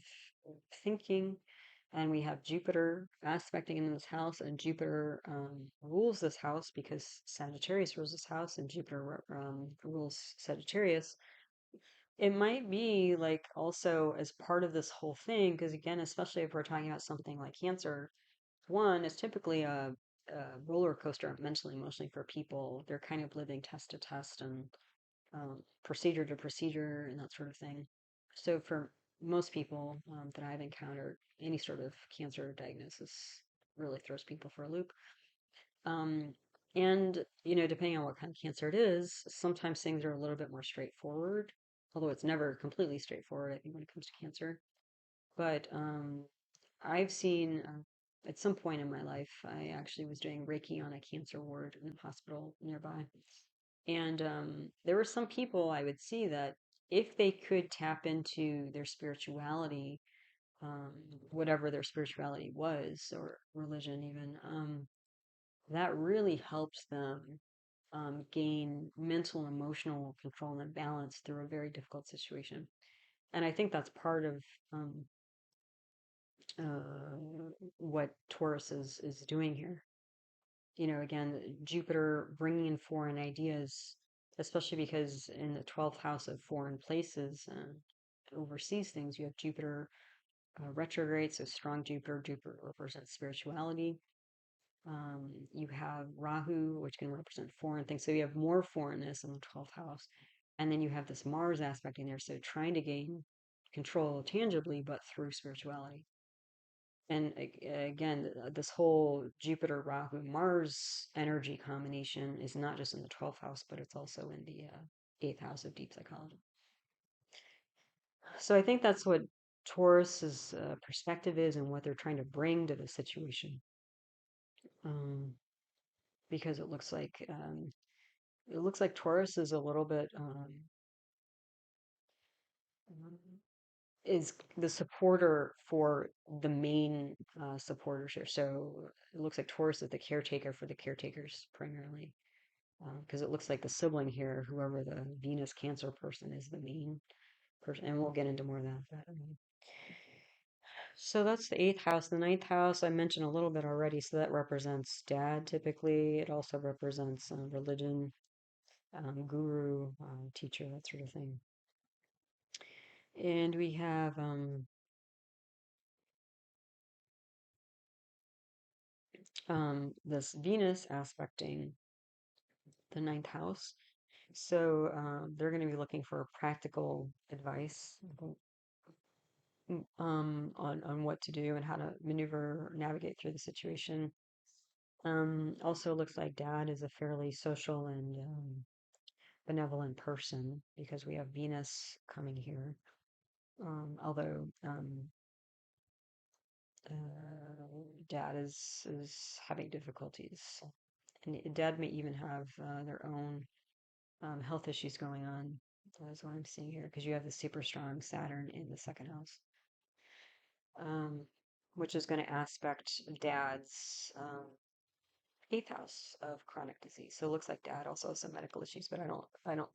thinking, and we have Jupiter aspecting in this house, and Jupiter rules this house because Sagittarius rules this house, and Jupiter rules Sagittarius. It might be like also as part of this whole thing, because again, especially if we're talking about something like Cancer, one is typically a roller coaster mentally, emotionally for people. They're kind of living test to test and procedure to procedure and that sort of thing. So for most people that I've encountered, any sort of cancer diagnosis really throws people for a loop. Um, and, depending on what kind of cancer it is, sometimes things are a little bit more straightforward, although it's never completely straightforward, I think, when it comes to cancer. But I've seen at some point in my life, I actually was doing Reiki on a cancer ward in a hospital nearby. And there were some people I would see that if they could tap into their spirituality, um, whatever their spirituality was, or religion even, that really helped them gain mental and emotional control and balance through a very difficult situation. And I think that's part of um, what Taurus is doing here. Again, Jupiter bringing in foreign ideas, especially because in the 12th house of foreign places and overseas things, you have Jupiter retrograde, so strong Jupiter. Jupiter represents spirituality. You have Rahu, which can represent foreign things. So you have more foreignness in the 12th house. And then you have this Mars aspect in there. So trying to gain control tangibly, but through spirituality. And again, this whole Jupiter, Rahu, Mars energy combination is not just in the 12th house, but it's also in the eighth house of deep psychology. So I think that's what Taurus's perspective is and what they're trying to bring to the situation. Because it looks like Taurus is a little bit is the supporter for the main supporters here. So it looks like Taurus is the caretaker for the caretakers primarily, because it looks like the sibling here, whoever the Venus Cancer person is, the main person, and we'll get into more of that. So that's the eighth house. The ninth house I mentioned a little bit already. So that represents dad typically. It also represents religion, guru, teacher, that sort of thing. And we have this Venus aspecting the ninth house. So they're going to be looking for practical advice, I think, on what to do and how to maneuver, navigate through the situation. Also looks like dad is a fairly social and benevolent person because we have Venus coming here. Although dad is having difficulties, and dad may even have their own health issues going on. That's what I'm seeing here because you have the super strong Saturn in the second house, um, which is going to aspect dad's eighth house of chronic disease. So it looks like dad also has some medical issues, but I don't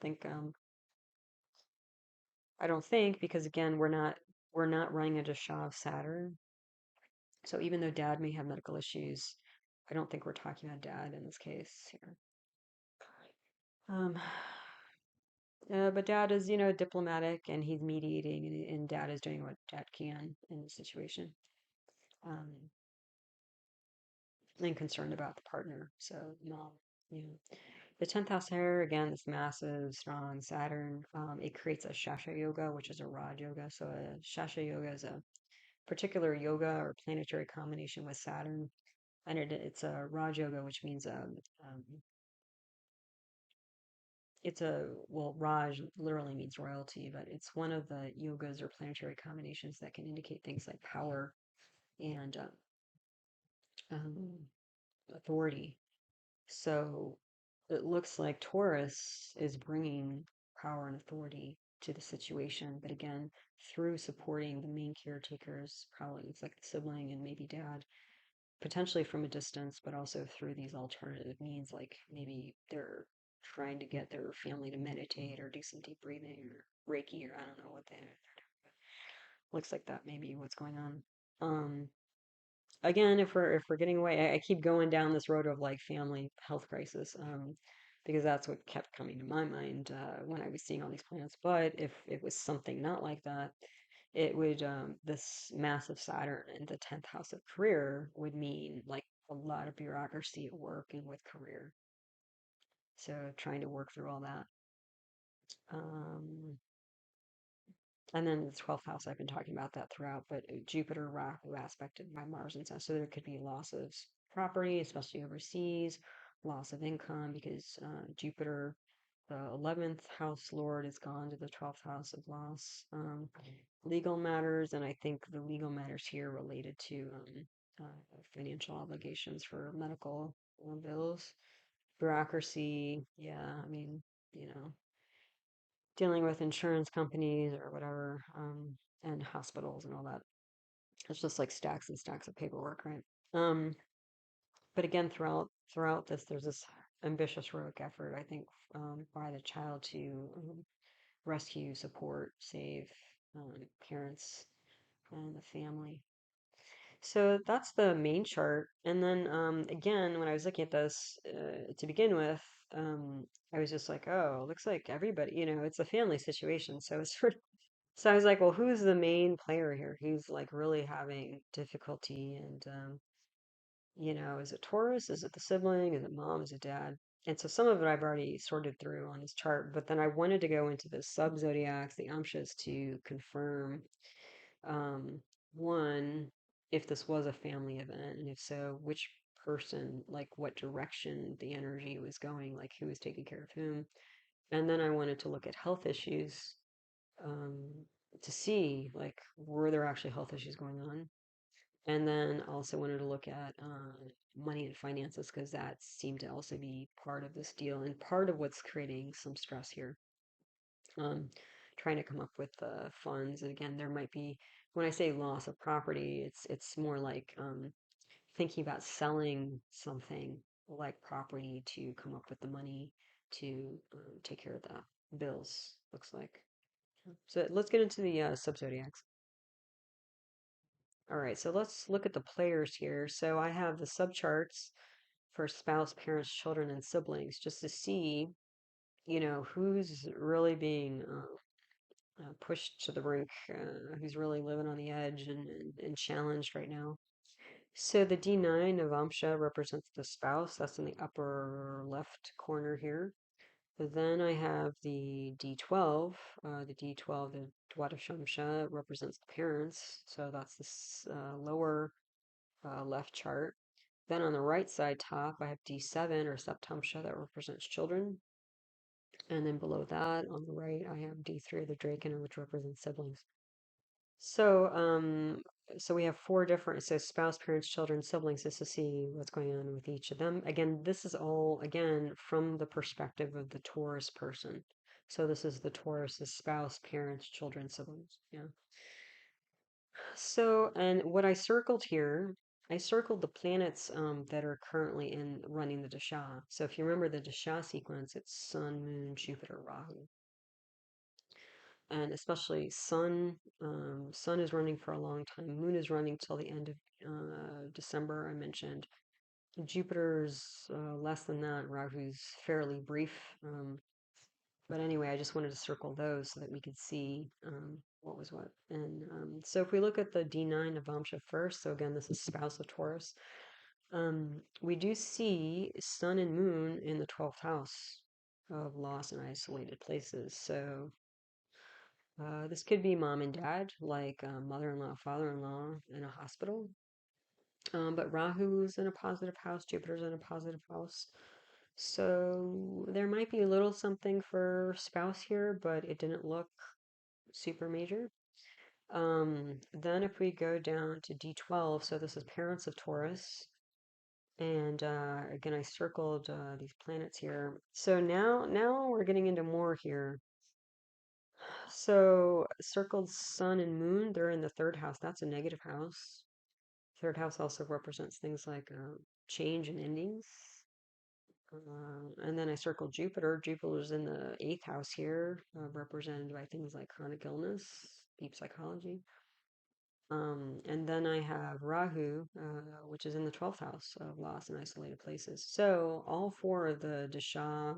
think because again we're not running into Shah of Saturn. So even though dad may have medical issues, I don't think we're talking about dad in this case here. Um, but dad is, diplomatic and he's mediating, and dad is doing what dad can in the situation. Um, and concerned about the partner. So mom, you know. The 10th house here, again, this massive, strong Saturn, it creates a Shasha yoga, which is a Raj yoga. So a Shasha yoga is a particular yoga or planetary combination with Saturn. And it's a Raj yoga, which means well, Raj literally means royalty, but it's one of the yogas or planetary combinations that can indicate things like power and um, authority. So it looks like Taurus is bringing power and authority to the situation, but again, through supporting the main caretakers, probably it's like the sibling and maybe dad, potentially from a distance, but also through these alternative means, like maybe they're trying to get their family to meditate or do some deep breathing or Reiki, or I don't know what they looks like that maybe what's going on. Again, if we're getting away, I keep going down this road of like family health crisis, because that's what kept coming to my mind when I was seeing all these planets. But if it was something not like that, it would this massive Saturn in the 10th house of career would mean like a lot of bureaucracy at work and with career. So trying to work through all that. Um, And then the 12th house, I've been talking about that throughout, but Jupiter, Rahu aspected by Mars and stuff. So there could be loss of property, especially overseas, loss of income because Jupiter, the 11th house lord, is gone to the 12th house of loss. Legal matters, and I think the legal matters here related to financial obligations for medical bills, bureaucracy. Yeah, I mean, you know dealing with insurance companies or whatever, and hospitals and all that. It's just like stacks and stacks of paperwork, right? Um, but again, throughout this, there's this ambitious heroic effort, I think, by the child to rescue, support, save parents and the family. So that's the main chart. And then again, when I was looking at this to begin with, I was just like, oh, looks like everybody, it's a family situation. So it's sort of, so I was like, well, who's the main player here? Who's like really having difficulty? And, is it Taurus? Is it the sibling? Is it mom? Is it dad? And so some of it I've already sorted through on this chart, but then I wanted to go into the subzodiacs, the amsas, to confirm um, one, if this was a family event, and if so, which person, like what direction the energy was going, like who was taking care of whom. And then I wanted to look at health issues um, to see, like, were there actually health issues going on? And then also wanted to look at money and finances because that seemed to also be part of this deal and part of what's creating some stress here. Um, Trying to come up with funds. And again, there might be, when I say loss of property, it's more like thinking about selling something like property to come up with the money to take care of the bills, looks like. So let's get into the subzodiacs. All right, so let's look at the players here. So I have the subcharts for spouse, parents, children, and siblings just to see, who's really being pushed to the brink, who's really living on the edge and challenged right now. So the D9 of Amsha represents the spouse. That's in the upper left corner here. Then I have the D12. The D12, the Dwadashamsha, represents the parents. So that's this lower left chart. Then on the right side top, I have D7 or Saptamsha that represents children. And then below that, on the right, I have D3 the Draken, which represents siblings. So, so we have four different, so spouse, parents, children, siblings, just to see what's going on with each of them. Again, this is all, again, from the perspective of the Taurus person. So this is the Taurus, the spouse, parents, children, siblings. Yeah. So, and what I circled here, I circled the planets that are currently in running the Dasha. So if you remember the Dasha sequence, it's Sun, Moon, Jupiter, Rahu, and especially Sun. Sun is running for a long time. Moon is running till the end of December. I mentioned Jupiter's less than that. Rahu's fairly brief. But anyway, I just wanted to circle those so that we could see what was what. And so if we look at the D9 of Vamsha first, so again, this is spouse of Taurus, we do see Sun and Moon in the 12th house of lost and isolated places. So this could be mom and dad, like mother-in-law, father-in-law in a hospital. But Rahu's in a positive house, Jupiter's in a positive house. So there might be a little something for spouse here, but it didn't look super major. Then if we go down to D12, so this is parents of Taurus. And again, I circled these planets here. So now we're getting into more here. So circled sun and moon, they're in the third house. That's a negative house. Third house also represents things like change and endings. And then I circled Jupiter. Jupiter's in the eighth house here, represented by things like chronic illness, deep psychology. And then I have Rahu, which is in the 12th house of lost and isolated places. So all four of the Dasha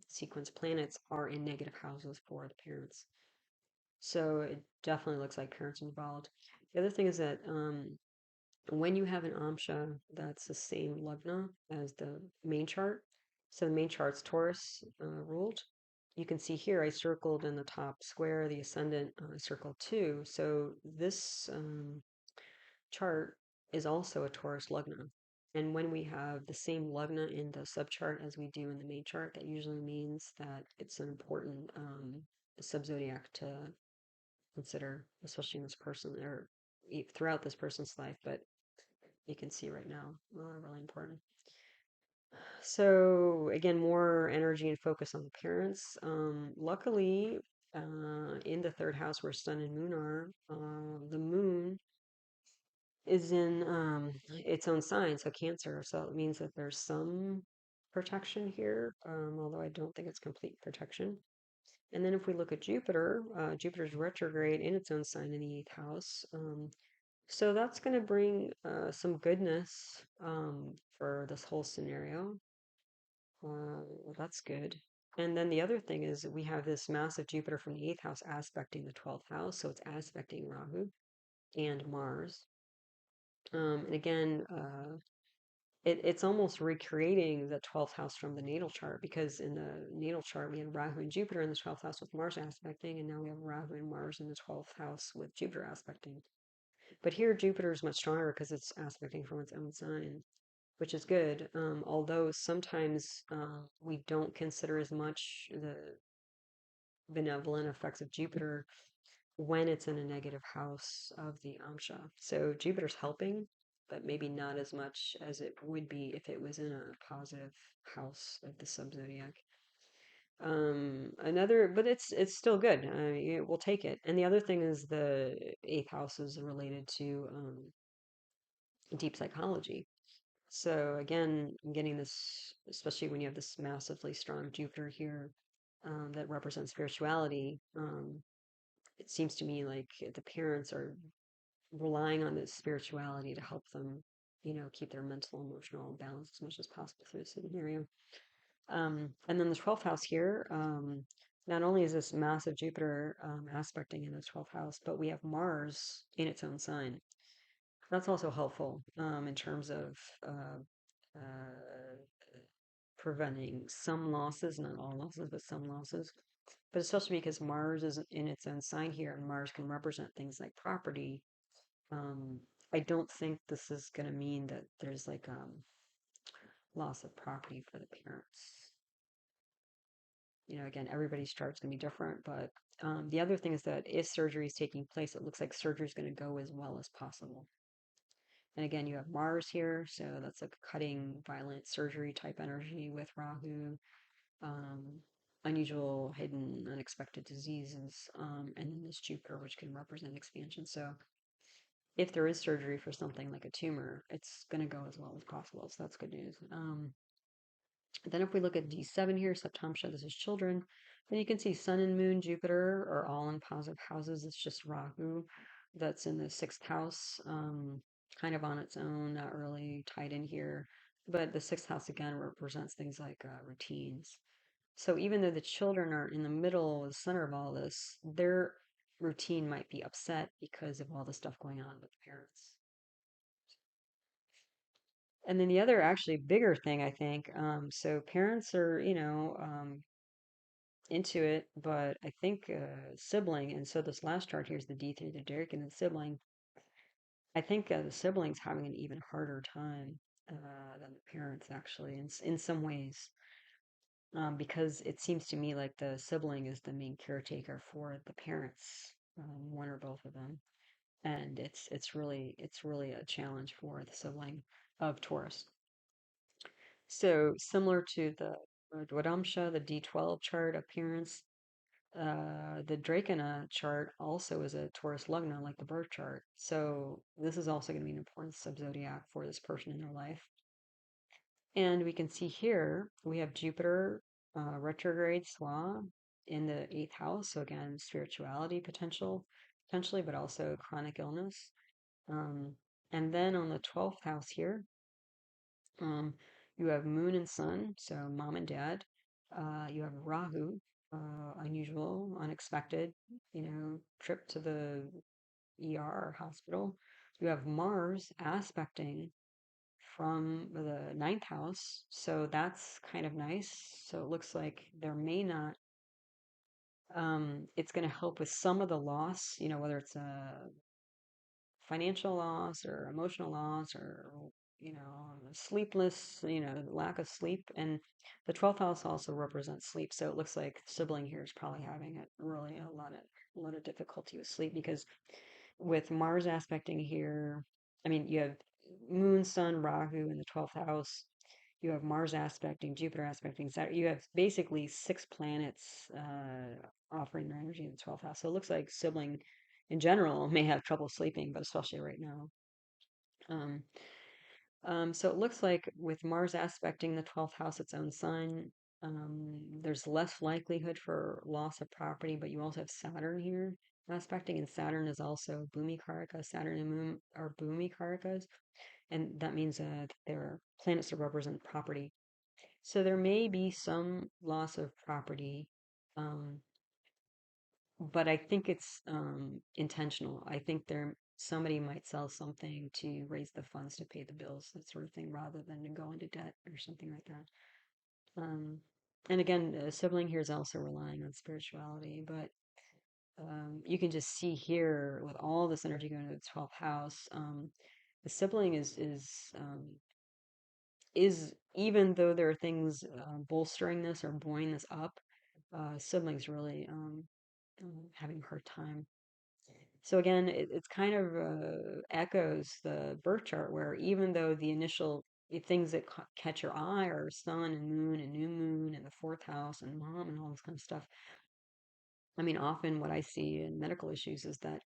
sequence planets are in negative houses for the parents. So it definitely looks like parents involved. The other thing is that when you have an Amsha that's the same Lagna as the main chart, so the main chart's Taurus ruled, you can see here I circled in the top square the ascendant, I circled too. So this chart is also a Taurus Lagna. And when we have the same Lagna in the subchart as we do in the main chart, that usually means that it's an important subzodiac to consider, especially in this person or throughout this person's life. But you can see right now, really important. So again, more energy and focus on the parents. Luckily, in the third house where Sun and Moon are, the Moon is in its own sign, so Cancer. So it means that there's some protection here, although I don't think it's complete protection. And then if we look at Jupiter, Jupiter's retrograde in its own sign in the eighth house. So that's going to bring some goodness for this whole scenario. That's good. And then the other thing is we have this massive Jupiter from the eighth house aspecting the 12th house. So it's aspecting Rahu and Mars. And again, it's almost recreating the 12th house from the natal chart because in the natal chart we had Rahu and Jupiter in the 12th house with Mars aspecting, and now we have Rahu and Mars in the 12th house with Jupiter aspecting. But here Jupiter is much stronger because it's aspecting from its own sign, which is good. Although sometimes we don't consider as much the benevolent effects of Jupiter when it's in a negative house of the Amsha. So Jupiter's helping, but maybe not as much as it would be if it was in a positive house of the subzodiac. But it's still good. We'll take it. And the other thing is the eighth house is related to deep psychology. So again, getting this, especially when you have this massively strong Jupiter here that represents spirituality, it seems to me like the parents are relying on this spirituality to help them, keep their mental, emotional balance as much as possible through this scenario. And then the 12th house here, not only is this massive Jupiter aspecting in the 12th house, but we have Mars in its own sign. That's also helpful in terms of uh, uh, preventing some losses, not all losses, but some losses. But especially because Mars is in its own sign here, and Mars can represent things like property. Um, I don't think this is going to mean that there's like loss of property for the parents. Again, everybody's chart's going to be different, but the other thing is that if surgery is taking place, it looks like surgery is going to go as well as possible. And again, you have Mars here, so that's like a cutting, violent surgery type energy with Rahu, um, unusual, hidden, unexpected diseases, and then this Jupiter, which can represent expansion. So if there is surgery for something like a tumor, it's going to go as well as possible. So that's good news. Then if we look at D7 here, Saptamsha, this is children, then you can see Sun and Moon, Jupiter are all in positive houses. It's just Rahu that's in the sixth house, kind of on its own, not really tied in here. But the sixth house again represents things like routines. So even though the children are in the middle, the center of all this, their routine might be upset because of all the stuff going on with the parents. And then the other actually bigger thing, I think, so parents are, into it, but I think sibling, and so this last chart here is the D3, the Derek and the sibling. I think the siblings having an even harder time than the parents actually, in some ways, because it seems to me like the sibling is the main caretaker for the parents, one or both of them, and it's really a challenge for the sibling of Taurus. So similar to the Dwadamsha, the D12 chart appearance, the Drakana chart also is a Taurus Lugna, like the birth chart. So this is also going to be an important subzodiac for this person in their life. And we can see here we have Jupiter retrograde Swa in the eighth house. So again, spirituality potentially, but also chronic illness. Um, and then on the 12th house here, um, you have Moon and Sun, so mom and dad. You have Rahu, unusual, unexpected, trip to the ER or hospital. You have Mars aspecting from the ninth house, so that's kind of nice. So it looks like there may not, it's going to help with some of the loss, whether it's a financial loss or emotional loss or sleepless, lack of sleep. And the 12th house also represents sleep, so it looks like sibling here is probably having it really a lot of difficulty with sleep, because with Mars aspecting here, I mean, you have Moon, Sun, Rahu in the 12th house. You have Mars aspecting, Jupiter aspecting Saturn. You have basically six planets offering their energy in the 12th house. So it looks like sibling in general may have trouble sleeping, but especially right now. Um, so it looks like with Mars aspecting the 12th house, its own sign, there's less likelihood for loss of property, but you also have Saturn here aspecting, and Saturn is also Bhumi Karaka. Saturn and Moon are Bhumi Karakas, and that means they're planets that represent property. So there may be some loss of property, um, but I think it's intentional. I think somebody might sell something to raise the funds to pay the bills, that sort of thing, rather than to go into debt or something like that. And again, a sibling here is also relying on spirituality, but you can just see here with all this energy going to the 12th house, the sibling is even though there are things bolstering this or buoying this up, siblings really having a hard time. So again, it's kind of echoes the birth chart, where even though the initial things that catch your eye are sun and moon and new moon and the fourth house and mom and all this kind of stuff. I mean, often what I see in medical issues is that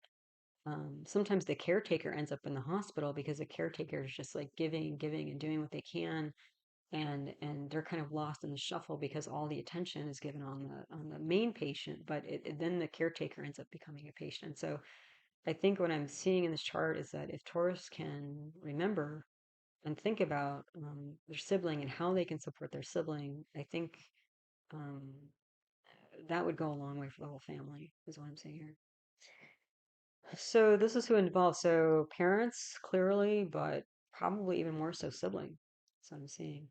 sometimes the caretaker ends up in the hospital because the caretaker is just like giving, giving, and doing what they can, and they're kind of lost in the shuffle because all the attention is given on the main patient, but then the caretaker ends up becoming a patient. So I think what I'm seeing in this chart is that if Taurus can remember and think about their sibling and how they can support their sibling, I think um, that would go a long way for the whole family, is what I'm saying here. So this is who involved. So parents, clearly, but probably even more so sibling. That's what I'm seeing.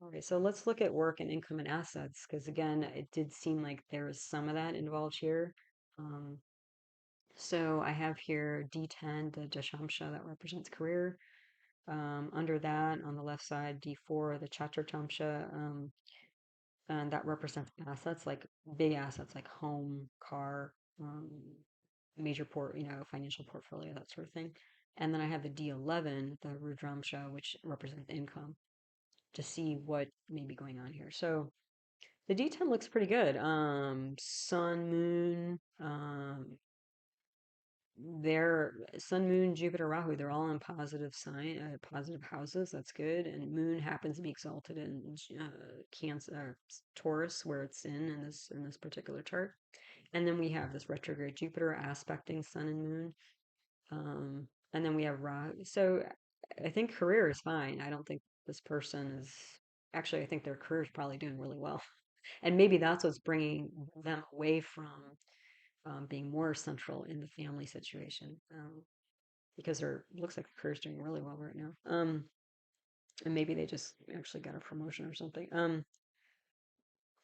Okay, so let's look at work and income and assets, because again, it did seem like there was some of that involved here. Um, so I have here D10, the dashamsha that represents career. Under that, on the left side, D4, the chaturtamsha, and that represents assets, like big assets, like home, car, um, major financial portfolio, that sort of thing. And then I have the D11, the rudramsha, which represents income, to see what may be going on here. So the D10 looks pretty good. Sun, moon, their sun, moon, Jupiter, Rahu, they're all in positive houses. That's good. And moon happens to be exalted in Cancer, Taurus, where it's in this particular chart. And then we have this retrograde Jupiter aspecting sun and moon. And then we have Rahu. So I think career is fine. I don't think this person is actually. I think their career is probably doing really well, and maybe that's what's bringing them away from being more central in the family situation, because their looks like the career's doing really well right now. And maybe they just actually got a promotion or something.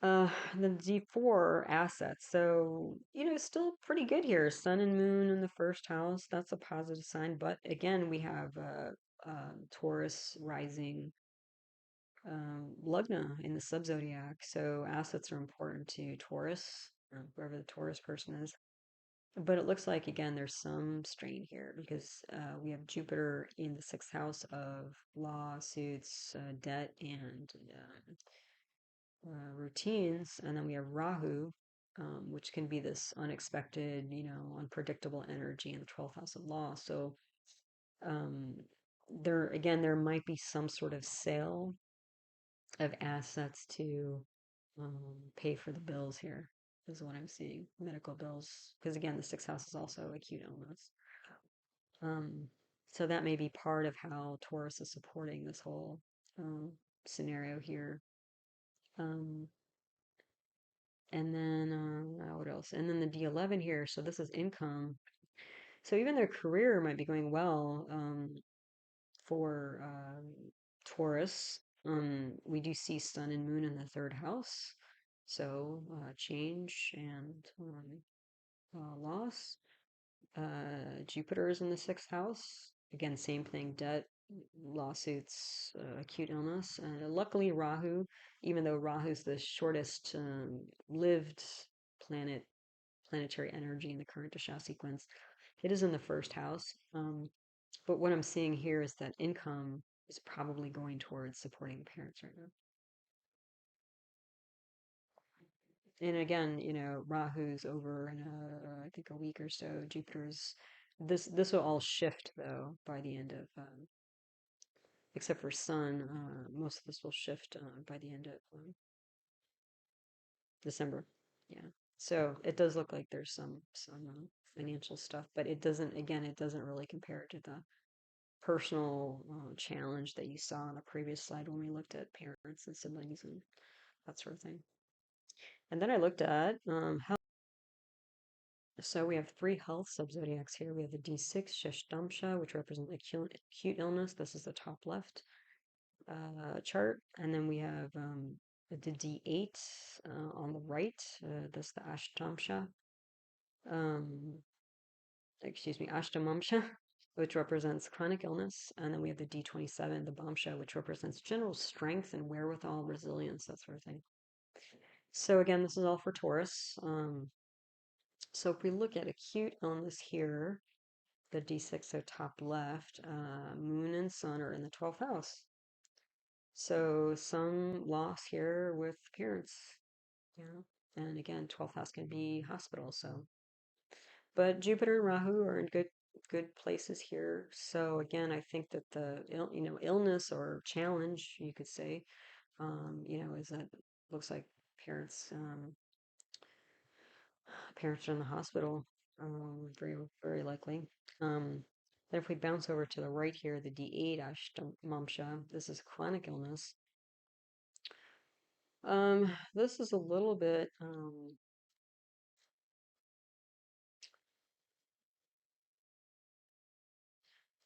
The D4 assets. So, still pretty good here. Sun and moon in the first house. That's a positive sign. But again, we have Taurus rising, Lugna in the subzodiac. So assets are important to Taurus, whoever the Taurus person is. But it looks like, again, there's some strain here because we have Jupiter in the sixth house of lawsuits, debt, and routines. And then we have Rahu, which can be this unexpected, unpredictable energy in the 12th house of law. So um, there might be some sort of sale of assets to pay for the bills here, is what I'm seeing. Medical bills. Because again, the sixth house is also acute illness. Um, so that may be part of how Taurus is supporting this whole scenario here. Um, and then what else? And then the D11 here. So this is income. So even their career might be going well for Taurus. We do see Sun and Moon in the third house. So change and loss. Jupiter is in the sixth house. Again, same thing, debt, lawsuits, acute illness. Luckily, Rahu, even though Rahu's the shortest lived planetary energy in the current Dasha sequence, it is in the first house. But what I'm seeing here is that income is probably going towards supporting the parents right now. And again, Rahu's over in I think a week or so. Jupiter's this will all shift though by the end of except for Sun. Most of this will shift by the end of December. Yeah. So it does look like there's some financial stuff, but it doesn't. Again, it doesn't really compare to the personal challenge that you saw on the previous slide when we looked at parents and siblings and that sort of thing. And then I looked at health. So we have three health subzodiacs here. We have the D6 Shashtamsha, which represents acute illness. This is the top left chart. And then we have the D8 on the right. That's the Ashtamsha. Um, Ashtamamsha, which represents chronic illness. And then we have the D27, the Bhamsha, which represents general strength and wherewithal, resilience, that sort of thing. So again, this is all for Taurus. So if we look at acute illness here, the D6, so top left, Moon and Sun are in the 12th house. So some loss here with parents, and again, 12th house can be hospital. So, but Jupiter and Rahu are in good places here. So again, I think that the illness or challenge, you could say, is that looks like parents parents are in the hospital, very, very likely. Then if we bounce over to the right here, the D8 Ashtamamsha, this is chronic illness. This is a little bit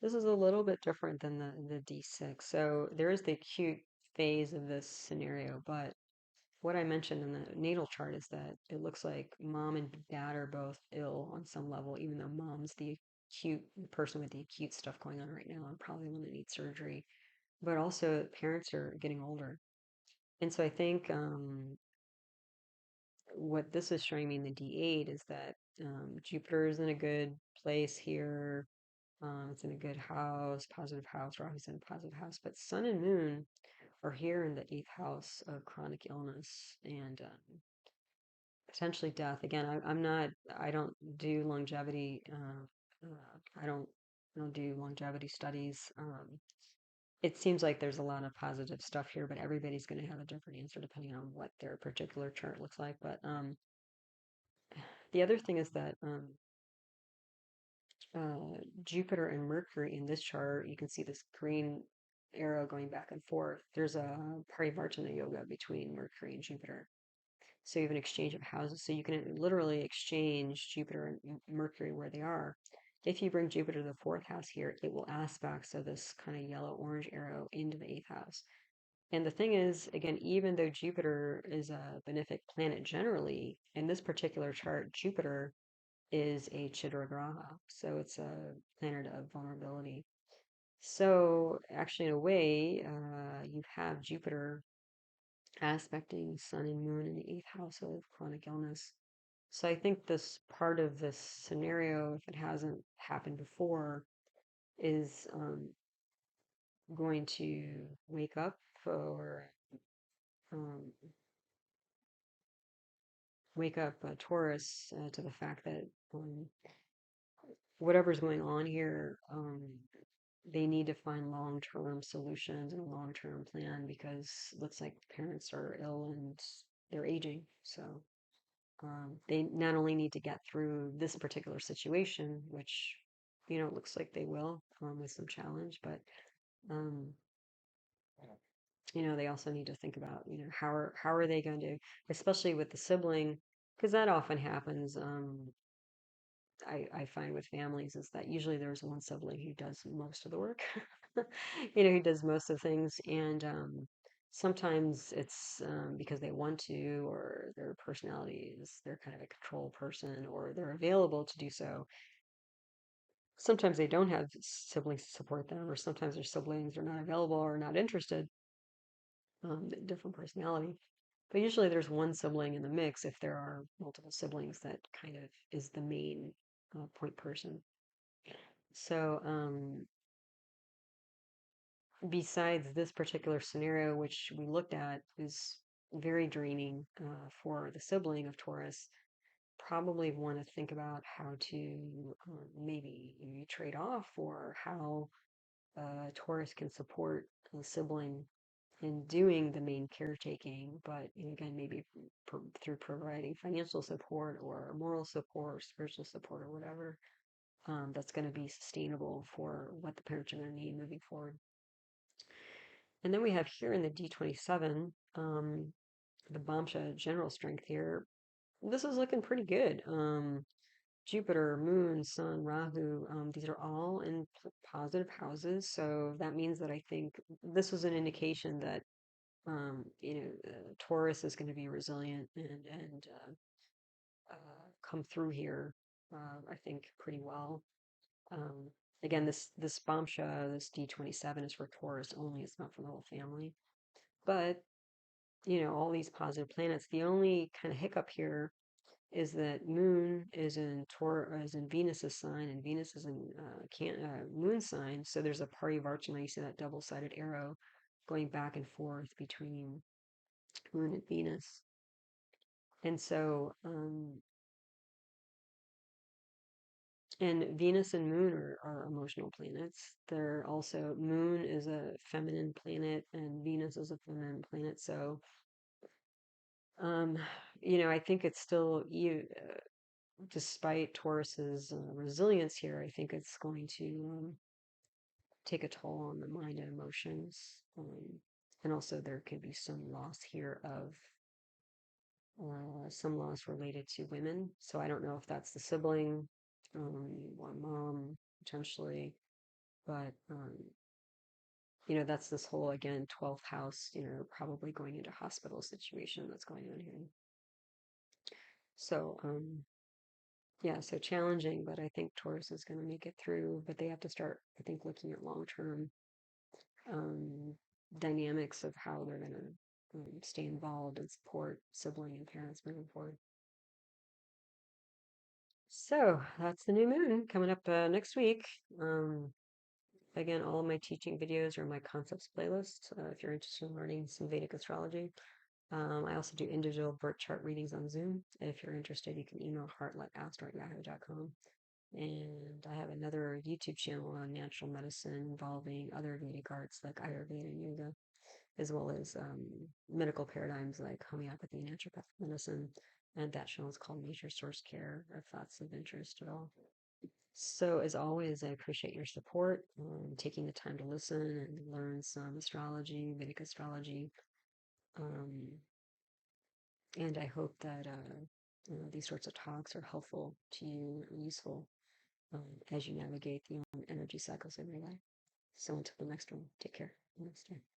This is a little bit different than the D6. So there is the acute phase of this scenario, but what I mentioned in the natal chart is that it looks like mom and dad are both ill on some level, even though mom's the acute person with the acute stuff going on right now and probably one that needs surgery. But also, parents are getting older. And so I think what this is showing me in the D8 is that Jupiter is in a good place here. It's in a good house, positive house. Rahu's in a positive house, but Sun and Moon are here in the eighth house of chronic illness and potentially death. Again, I'm not. I don't do longevity. I don't. I don't do longevity studies. It seems like there's a lot of positive stuff here, but everybody's going to have a different answer depending on what their particular chart looks like. But the other thing is that Jupiter and Mercury in this chart, you can see this green arrow going back and forth. There's a parivartana yoga between Mercury and Jupiter. So you have an exchange of houses. So you can literally exchange Jupiter and Mercury where they are. If you bring Jupiter to the fourth house here, it will aspect so this kind of yellow orange arrow into the eighth house. And the thing is, again, even though Jupiter is a benefic planet generally, in this particular chart, Jupiter is a Chidragraha. So it's a planet of vulnerability. So actually, in a way, you have Jupiter aspecting Sun and Moon in the eighth house of chronic illness. So I think this part of this scenario, if it hasn't happened before, is going to wake up or um, wake up Taurus to the fact that whatever's going on here, they need to find long-term solutions and a long-term plan because it looks like parents are ill and they're aging. So they not only need to get through this particular situation, which it looks like they will with some challenge, but um, they also need to think about how are they going to, especially with the sibling, because that often happens. I find with families is that usually there's one sibling who does most of the work, who does most of things. And sometimes it's because they want to, or their personality is they're kind of a control person, or they're available to do so. Sometimes they don't have siblings to support them, or sometimes their siblings are not available or not interested, different personality. But usually there's one sibling in the mix if there are multiple siblings that kind of is the main point person. So, besides this particular scenario, which we looked at, is very draining for the sibling of Taurus, probably want to think about how to maybe trade off or how Taurus can support a sibling in doing the main caretaking, but again, maybe through providing financial support or moral support or spiritual support or whatever that's going to be sustainable for what the parents are going to need moving forward. And then we have here in the D27, the Bamsha general strength here. This is looking pretty good. Jupiter, Moon, Sun, Rahu, these are all in positive houses. So that means that I think this was an indication that, Taurus is going to be resilient and come through here, I think, pretty well. Um, again, this Bamsha, this D27 is for Taurus only. It's not for the whole family. But all these positive planets. The only kind of hiccup here is that Moon is in is in Venus's sign, and Venus is in Moon sign. So there's a parivartana. You see that double-sided arrow going back and forth between Moon and Venus, and so and Venus and Moon are emotional planets. They're also Moon is a feminine planet, and Venus is a feminine planet. So um, I think it's still despite Taurus's resilience here, I think it's going to take a toll on the mind and emotions. And also, there could be some loss here of some loss related to women. So I don't know if that's the sibling or mom, potentially. But that's this whole, again, 12th house, probably going into hospital situation that's going on here. So, yeah, so challenging, but I think Taurus is going to make it through. But they have to start, I think, looking at long-term um, dynamics of how they're going to stay involved and support sibling and parents moving forward. So that's the new moon coming up next week. Again, all of my teaching videos are in my concepts playlist if you're interested in learning some Vedic astrology. I also do individual birth chart readings on Zoom. If you're interested, you can email heartlightastro@yahoo.com. And I have another YouTube channel on natural medicine involving other Vedic arts like Ayurveda and yoga, as well as medical paradigms like homeopathy and naturopathic medicine. And that channel is called Nature Source Care, if that's of interest at all. So, as always, I appreciate your support, taking the time to listen and learn some astrology, Vedic astrology. Um, and I hope that these sorts of talks are helpful to you and useful as you navigate the energy cycles of your life. So, until the next one, take care. Namaste.